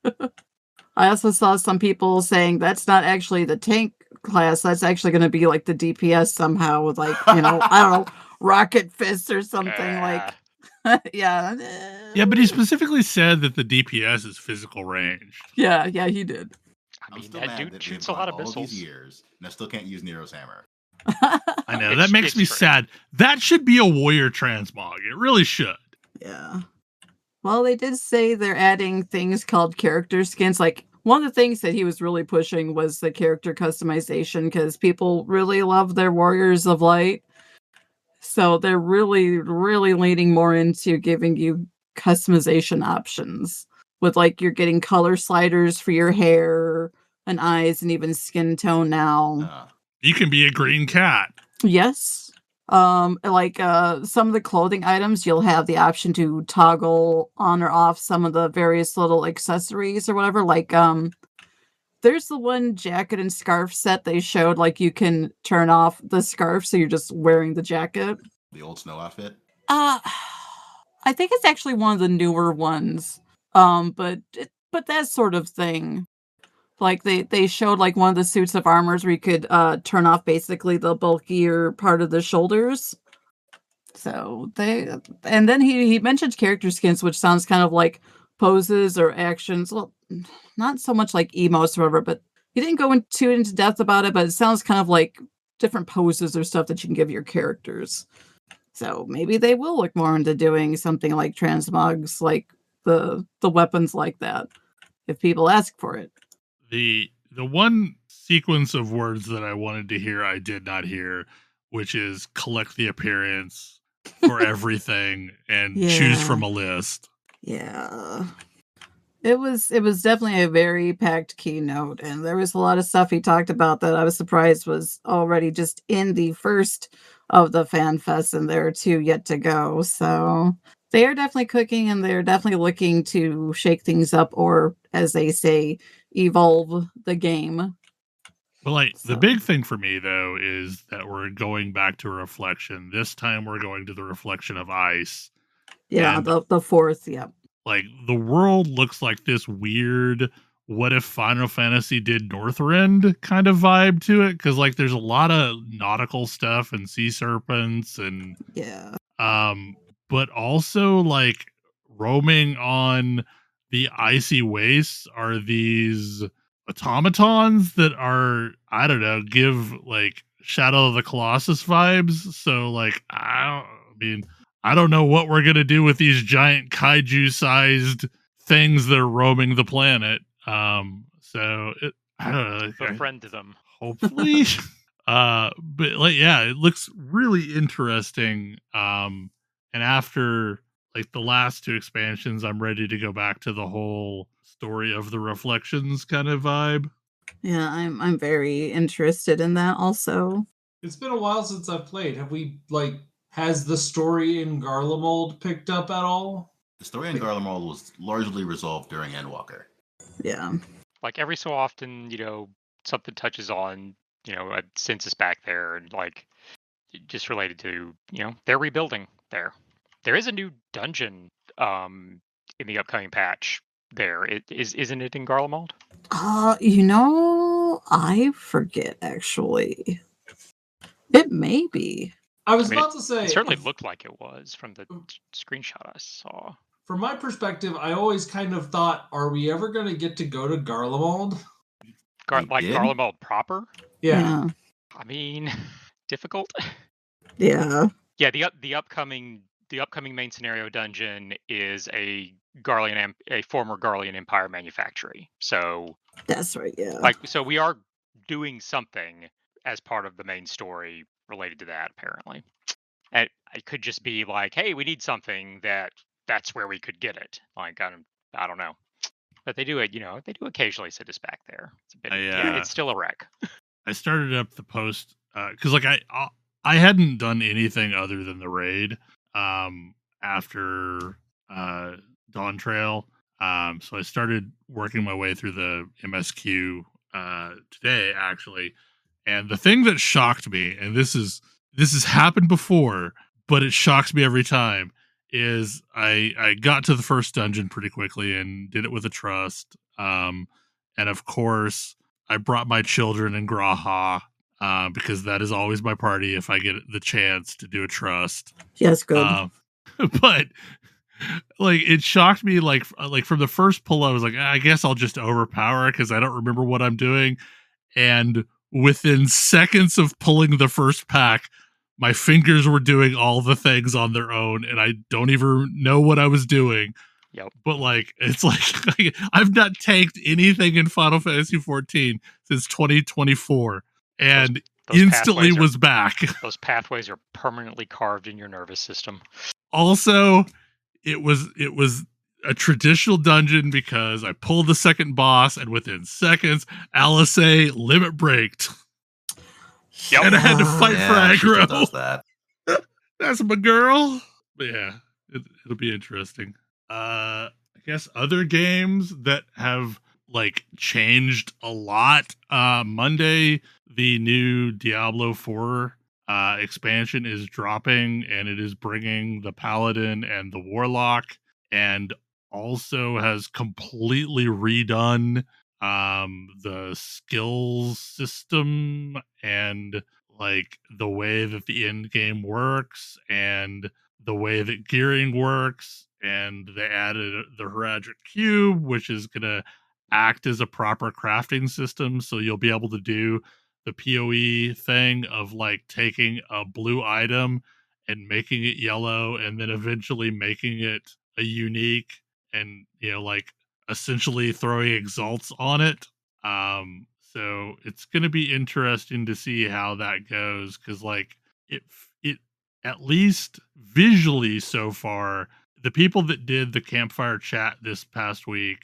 I also saw some people saying that's not actually the tank class. That's actually going to be like the DPS somehow with like, I don't know, rocket fists or something like. Yeah. Yeah, but he specifically said that the DPS is physical range. Yeah, he did. I mean, that dude shoots a lot of missiles. These years, and I still can't use Nero's hammer. I know, that makes me sad. That should be a warrior transmog. It really should. Yeah. Well, they did say they're adding things called character skins. Like, one of the things that he was really pushing was the character customization, because people really love their Warriors of Light. So they're really, really leaning more into giving you customization options. With, like, you're getting color sliders for your hair and eyes and even skin tone now. You can be a green cat. Yes. Some of the clothing items, you'll have the option to toggle on or off some of the various little accessories or whatever. Like, there's the one jacket and scarf set they showed, like you can turn off the scarf so you're just wearing the jacket. The old snow outfit? I think it's actually one of the newer ones. But that sort of thing. Like they showed like one of the suits of armors where you could turn off basically the bulkier part of the shoulders. So and then he mentioned character skins, which sounds kind of like poses or actions. Well, not so much like emotes or whatever, but he didn't go into depth about it, but it sounds kind of like different poses or stuff that you can give your characters. So maybe they will look more into doing something like transmogs, like the weapons like that, if people ask for it. The The one sequence of words that I wanted to hear, I did not hear, which is collect the appearance for everything and choose from a list. Yeah. It was definitely a very packed keynote, and there was a lot of stuff he talked about that I was surprised was already just in the first of the fan fests, and there are 2 yet to go. So they are definitely cooking, and they're definitely looking to shake things up, or as they say, evolve the game. Well, like the big thing for me though is that we're going back to a reflection. This time we're going to the reflection of ice. Yeah, And the 4th, yep. Like the world looks like this weird what if Final Fantasy did Northrend kind of vibe to it, because like there's a lot of nautical stuff and sea serpents and but also like roaming on the icy wastes are these automatons that are, I don't know, give like Shadow of the Colossus vibes. So like I don't know what we're gonna do with these giant kaiju sized things that are roaming the planet. So I don't know. Befriend them. Hopefully. But like yeah, it looks really interesting. And after like the last 2 expansions, I'm ready to go back to the whole story of the reflections kind of vibe. Yeah, I'm very interested in that also. It's been a while since I've played. Have we has the story in Garlemald picked up at all? The story in Garlemald was largely resolved during Endwalker. Yeah. Like every so often, something touches on, a census back there, and like just related to, they're rebuilding there. There is a new dungeon in the upcoming patch there. Isn't it in Garlemald? I forget actually. It may be. I was about to say it certainly looked like it was from the screenshot I saw. From my perspective, I always kind of thought, are we ever going to get to go to Garlemald? Garlemald proper? Yeah. I mean, difficult. Yeah. Yeah, the upcoming main scenario dungeon is a former Garlean Empire manufactory. So that's right. Yeah. So we are doing something as part of the main story related to that, apparently. And it could just be like, hey, we need something that's where we could get it. Like I don't know, but they do it. They do occasionally send us back there. It's a bit, it's still a wreck. I started up the post because like I hadn't done anything other than the raid after Dawn Trail. So I started working my way through the MSQ today actually. And the thing that shocked me, and this has happened before, but it shocks me every time, is I got to the first dungeon pretty quickly and did it with a trust. And of course I brought my children and Graha because that is always my party if I get the chance to do a trust. Yes, good. But like it shocked me like from the first pull I was like, I guess I'll just overpower because I don't remember what I'm doing. And within seconds of pulling the first pack, my fingers were doing all the things on their own and I don't even know what I was doing. Yep. But like it's like I've not tanked anything in Final Fantasy 14 since 2024 and those instantly was back. Those pathways are permanently carved in your nervous system. Also, it was a traditional dungeon because I pulled the second boss and within seconds Alice limit braked. Yep. And I had to fight for aggro. Does that. That's my girl. But yeah, it'll be interesting. I guess other games that have like changed a lot. Monday, the new Diablo 4 expansion is dropping, and it is bringing the Paladin and the Warlock, and also has completely redone the skills system and like the way that the end game works and the way that gearing works. And they added the Heraldric Cube, which is going to act as a proper crafting system. So you'll be able to do the PoE thing of like taking a blue item and making it yellow and then eventually making it a unique and, like essentially throwing exalts on it. So it's going to be interesting to see how that goes, because like it at least visually so far, the people that did the campfire chat this past week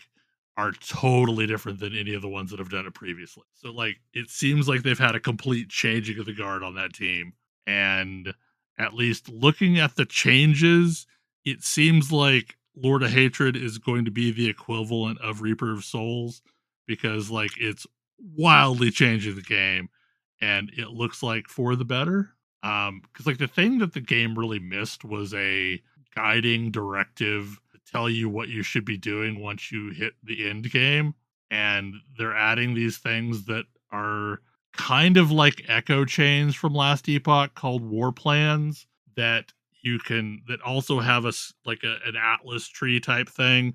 are totally different than any of the ones that have done it previously. So like it seems like they've had a complete changing of the guard on that team. And at least looking at the changes, it seems like Lord of Hatred is going to be the equivalent of Reaper of Souls, because like it's wildly changing the game, and it looks like for the better. Because like the thing that the game really missed was a guiding directive to tell you what you should be doing once you hit the end game, and they're adding these things that are kind of like echo chains from Last Epoch called war plans that that also have an atlas tree type thing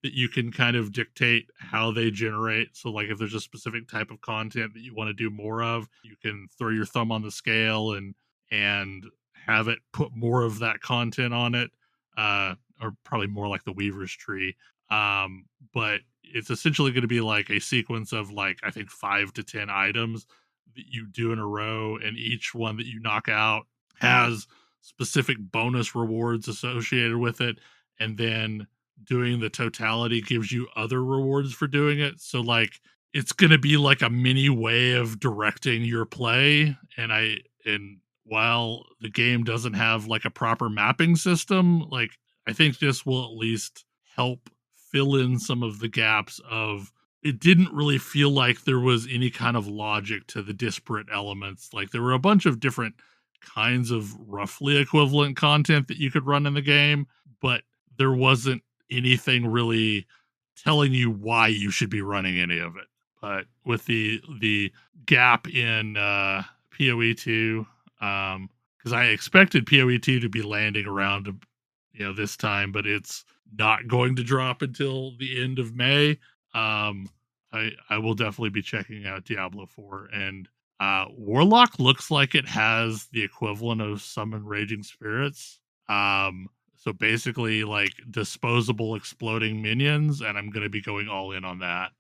that you can kind of dictate how they generate. So like if there's a specific type of content that you want to do more of, you can throw your thumb on the scale and have it put more of that content on it, or probably more like the Weaver's tree. But it's essentially going to be like a sequence of like, I think 5 to 10 items that you do in a row, and each one that you knock out has specific bonus rewards associated with it, and then doing the totality gives you other rewards for doing it. So like it's going to be like a mini way of directing your play. And while the game doesn't have like a proper mapping system, like I think this will at least help fill in some of the gaps of, it didn't really feel like there was any kind of logic to the disparate elements. Like there were a bunch of different kinds of roughly equivalent content that you could run in the game, but there wasn't anything really telling you why you should be running any of it. But with the gap in PoE 2, because I expected PoE 2 to be landing around this time, but it's not going to drop until the end of May. I will definitely be checking out Diablo 4, and Warlock looks like it has the equivalent of Summon Raging Spirits. So basically like disposable exploding minions, and I'm going to be going all in on that.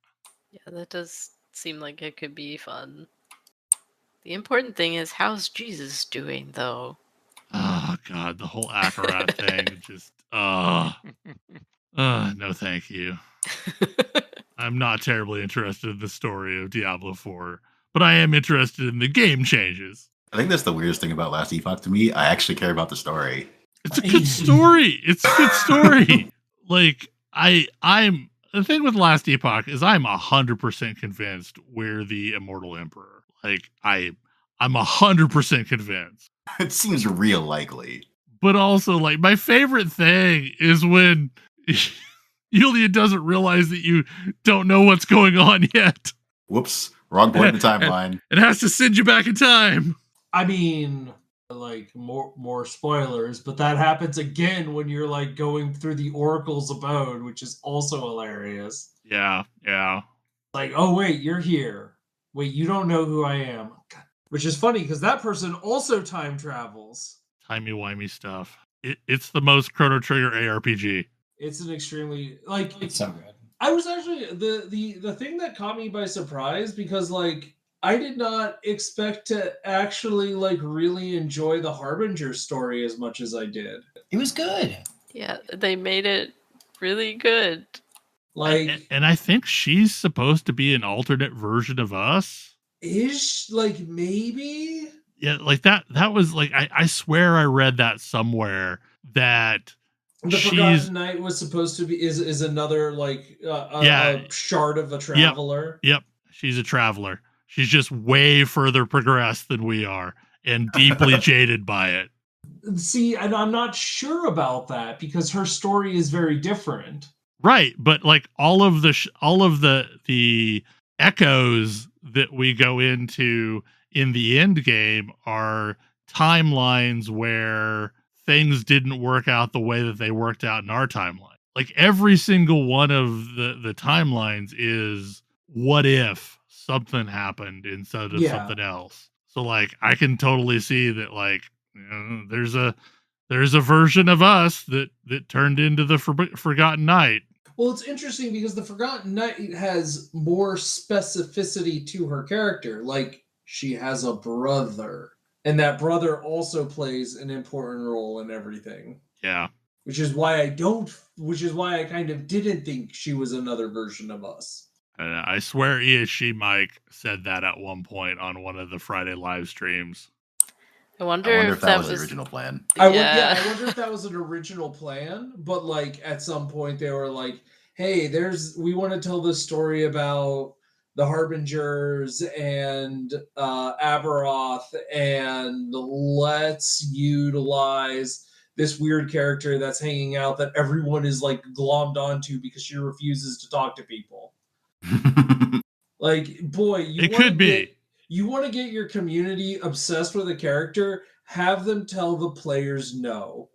Yeah, that does seem like it could be fun. The important thing is, how's Jesus doing, though? Oh, God, the whole Akarat thing, just, no thank you. I'm not terribly interested in the story of Diablo 4, but I am interested in the game changes. I think that's the weirdest thing about Last Epoch to me. I actually care about the story. It's a good story. It's a good story. Like, I'm the thing with Last Epoch is I'm 100% convinced we're the Immortal Emperor. Like, I'm 100% convinced. It seems real likely. But also, like, my favorite thing is when Yulia doesn't realize that you don't know what's going on yet. Whoops. Wrong point in the timeline. It has to send you back in time. I mean, like more spoilers, but that happens again when you're like going through the Oracle's abode, which is also hilarious. Yeah. Like, oh wait, you're here. Wait, you don't know who I am. God. Which is funny because that person also time travels. Timey-wimey stuff. It's the most Chrono Trigger ARPG. It's an extremely it's so good. I was actually the thing that caught me by surprise, because like I did not expect to actually like really enjoy the Harbinger story as much as I did. It was good. Yeah, they made it really good. Like, and I think she's supposed to be an alternate version of us. Is like maybe? Yeah, like that was like I swear I read that somewhere that the Forgotten Knight was supposed to be is another like a shard of a traveler. Yep, she's a traveler. She's just way further progressed than we are and deeply jaded by it. See, and I'm not sure about that because her story is very different. Right, but like all of the echoes that we go into in the end game are timelines where things didn't work out the way that they worked out in our timeline. Like every single one of the timelines is what if something happened instead of something else. So like I can totally see that like there's a version of us that turned into the Forgotten Knight. Well, it's interesting because the Forgotten Knight has more specificity to her character. Like, she has a brother, and that brother also plays an important role in everything. Yeah. Which is why I kind of didn't think she was another version of us. I swear ESG Mike said that at one point on one of the Friday live streams. I wonder if that was the original plan. I wonder if that was an original plan, but like at some point they were like, hey, we want to tell this story about the Harbingers and Aberoth, and let's utilize this weird character that's hanging out that everyone is like glommed onto because she refuses to talk to people. Like, boy, you want to get your community obsessed with a character, have them tell the players no.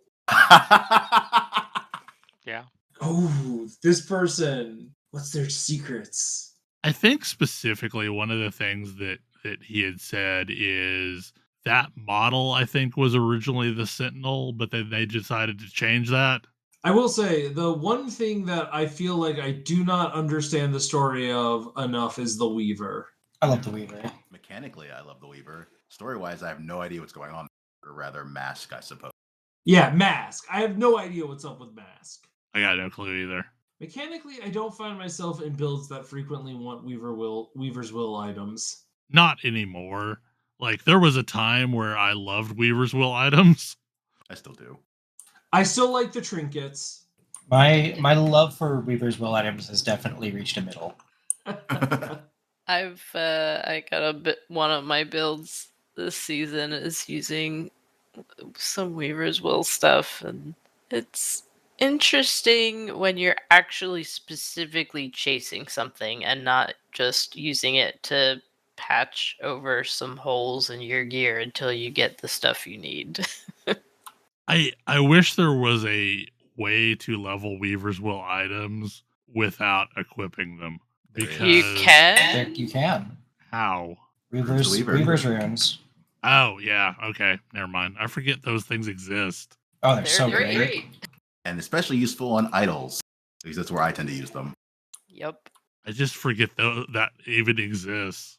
Yeah. Oh, this person, what's their secrets? I think specifically one of the things that he had said is that model, I think, was originally the Sentinel, but then they decided to change that. I will say, the one thing that I feel like I do not understand the story of enough is the Weaver. I love the Weaver. Mechanically, I love the Weaver. Story-wise, I have no idea what's going on. Or rather, Mask, I suppose. Yeah, Mask. I have no idea what's up with Mask. I got no clue either. Mechanically, I don't find myself in builds that frequently want Weaver's Will items. Not anymore. Like, there was a time where I loved Weaver's Will items. I still do. I still like the trinkets. My love for Weaver's Will items has definitely reached a middle. I got one of my builds this season is using some Weaver's Will stuff, and it's interesting when you're actually specifically chasing something and not just using it to patch over some holes in your gear until you get the stuff you need. I wish there was a way to level Weaver's Will items without equipping them. Because you can? You can. How? Weaver's runes. Oh, yeah. Okay. Never mind. I forget those things exist. Oh, they're so great. And especially useful on idols, because that's where I tend to use them. Yep. I just forget that even exists.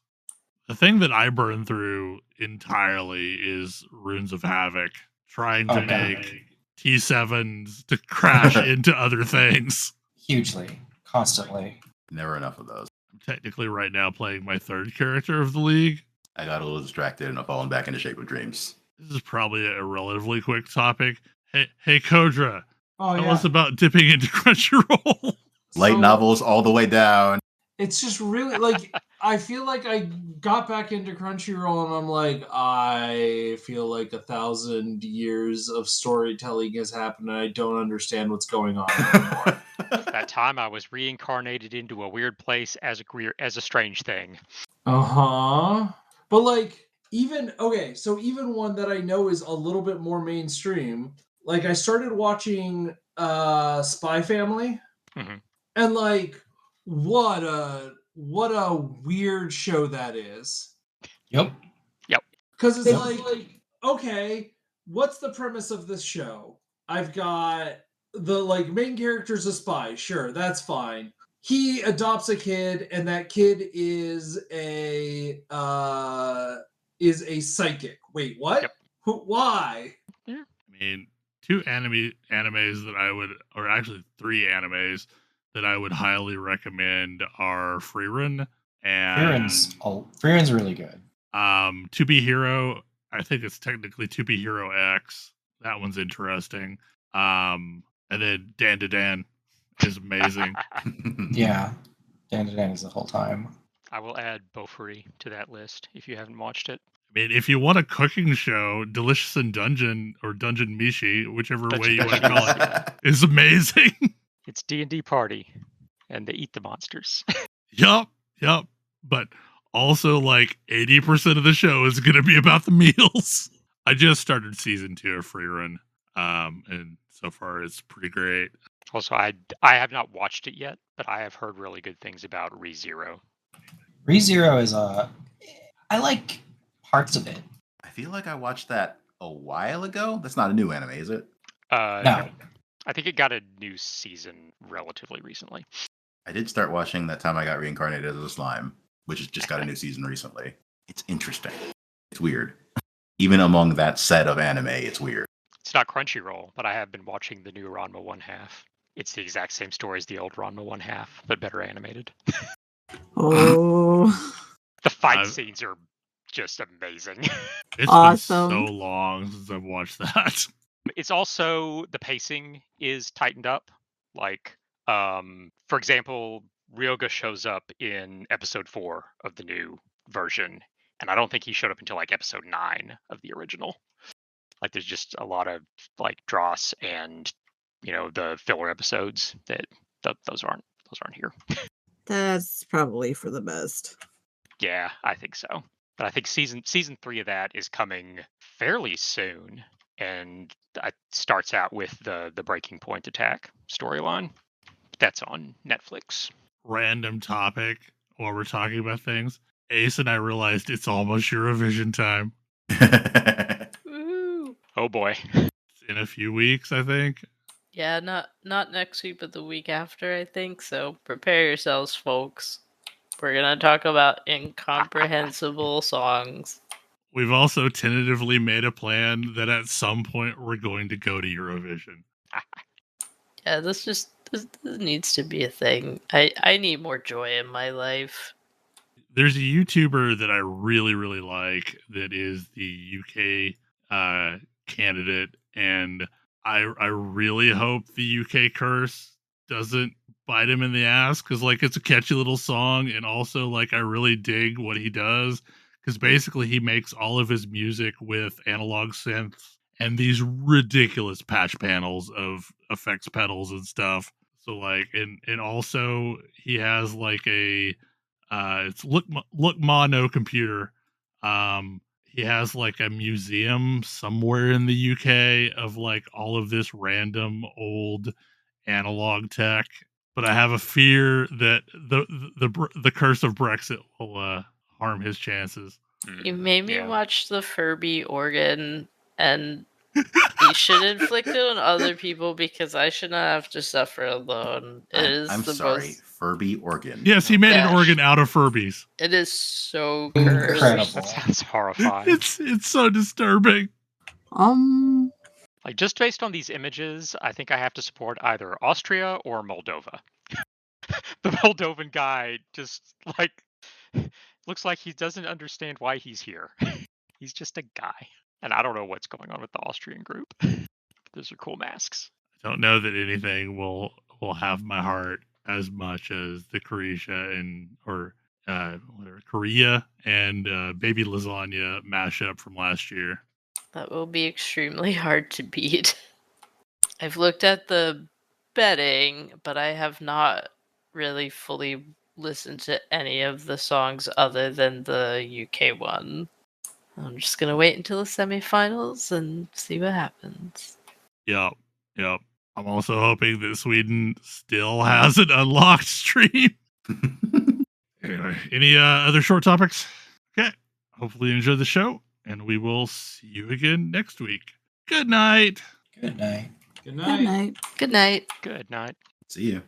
The thing that I burn through entirely is Runes of Havoc, trying to make T7s to crash into other things. Hugely. Constantly. Never enough of those. I'm technically right now playing my third character of the league. I got a little distracted and I've fallen back into Shape of Dreams. This is probably a relatively quick topic. Hey Kodra. Tell us about dipping into Crunchyroll. Light novels all the way down. It's just really like I feel like I got back into Crunchyroll and I'm like, I feel like 1,000 years of storytelling has happened and I don't understand what's going on anymore. That time I was reincarnated into a weird place as a strange thing. But like even one that I know is a little bit more mainstream. Like I started watching Spy Family, and like what a weird show that is. Yep. Because it's like, okay, what's the premise of this show? I've got the like main character's a spy. Sure, that's fine. He adopts a kid, and that kid is a psychic. Wait, what? Yep. Why? I mean, two animes that I would, or actually 3 animes that I would highly recommend are Freerun and Freerun's really good. To Be Hero. I think it's technically To Be Hero X. That one's interesting. And then Dan to Dan is amazing. Yeah, Dan to Dan is the whole time. I will add Beaufry to that list if you haven't watched it. I mean, if you want a cooking show, Delicious in Dungeon or Dungeon Mishi, whichever way you want to call it, is amazing. It's D&D Party, and they eat the monsters. Yup. But also, like, 80% of the show is going to be about the meals. I just started season 2 of Freerun, and so far it's pretty great. Also, I have not watched it yet, but I have heard really good things about ReZero. ReZero is I like parts of it. I feel like I watched that a while ago. That's not a new anime, is it? No. I think it got a new season relatively recently. I did start watching That Time I Got Reincarnated as a Slime, which has just got a new season recently. It's interesting. It's weird. Even among that set of anime, it's weird. It's not Crunchyroll, but I have been watching the new Ranma 1/2. It's the exact same story as the old Ranma 1/2, but better animated. Oh. The fight scenes are just amazing. It's awesome. been so long since I've watched that. It's also, the pacing is tightened up. Like, for example, Ryoga shows up in episode 4 of the new version, and I don't think he showed up until like episode 9 of the original. Like, there's just a lot of like dross and, you know, the filler episodes that those aren't here. That's probably for the best. Yeah, I think so. But I think season 3 of that is coming fairly soon, and it starts out with the Breaking Point attack storyline. That's on Netflix. Random topic while we're talking about things. Ace and I realized it's almost Eurovision time. Woo. Oh boy. In a few weeks, I think. Yeah, not next week, but the week after, I think. So prepare yourselves, folks. We're gonna talk about incomprehensible songs. We've also tentatively made a plan that at some point we're going to go to Eurovision. Yeah, this needs to be a thing. I need more joy in my life. There's a YouTuber that I really, really like that is the UK candidate, and I really hope the UK curse doesn't bite him in the ass, because like it's a catchy little song, and also like I really dig what he does, because basically he makes all of his music with analog synths and these ridiculous patch panels of effects pedals and stuff. So like, and also he has like a it's look ma no computer. He has like a museum somewhere in the UK of like all of this random old analog tech. But I have a fear that the curse of Brexit will harm his chances. You made me watch the Furby organ, and you should inflict it on other people because I should not have to suffer alone. I'm sorry, Furby organ. Yes, he made an organ out of Furbies. It is so cursed. Incredible. That sounds horrifying. It's so disturbing. Like, just based on these images, I think I have to support either Austria or Moldova. The Moldovan guy just like looks like he doesn't understand why he's here. He's just a guy. And I don't know what's going on with the Austrian group. Those are cool masks. I don't know that anything will have my heart as much as the Korea and Baby Lasagna mashup from last year. That will be extremely hard to beat. I've looked at the betting, but I have not really fully listened to any of the songs other than the UK one. I'm just going to wait until the semifinals and see what happens. Yep. I'm also hoping that Sweden still has an unlocked stream. Anyway, any other short topics? Okay. Hopefully you enjoyed the show, and we will see you again next week. Good night. Good night. Good night. Good night. Good night. See you.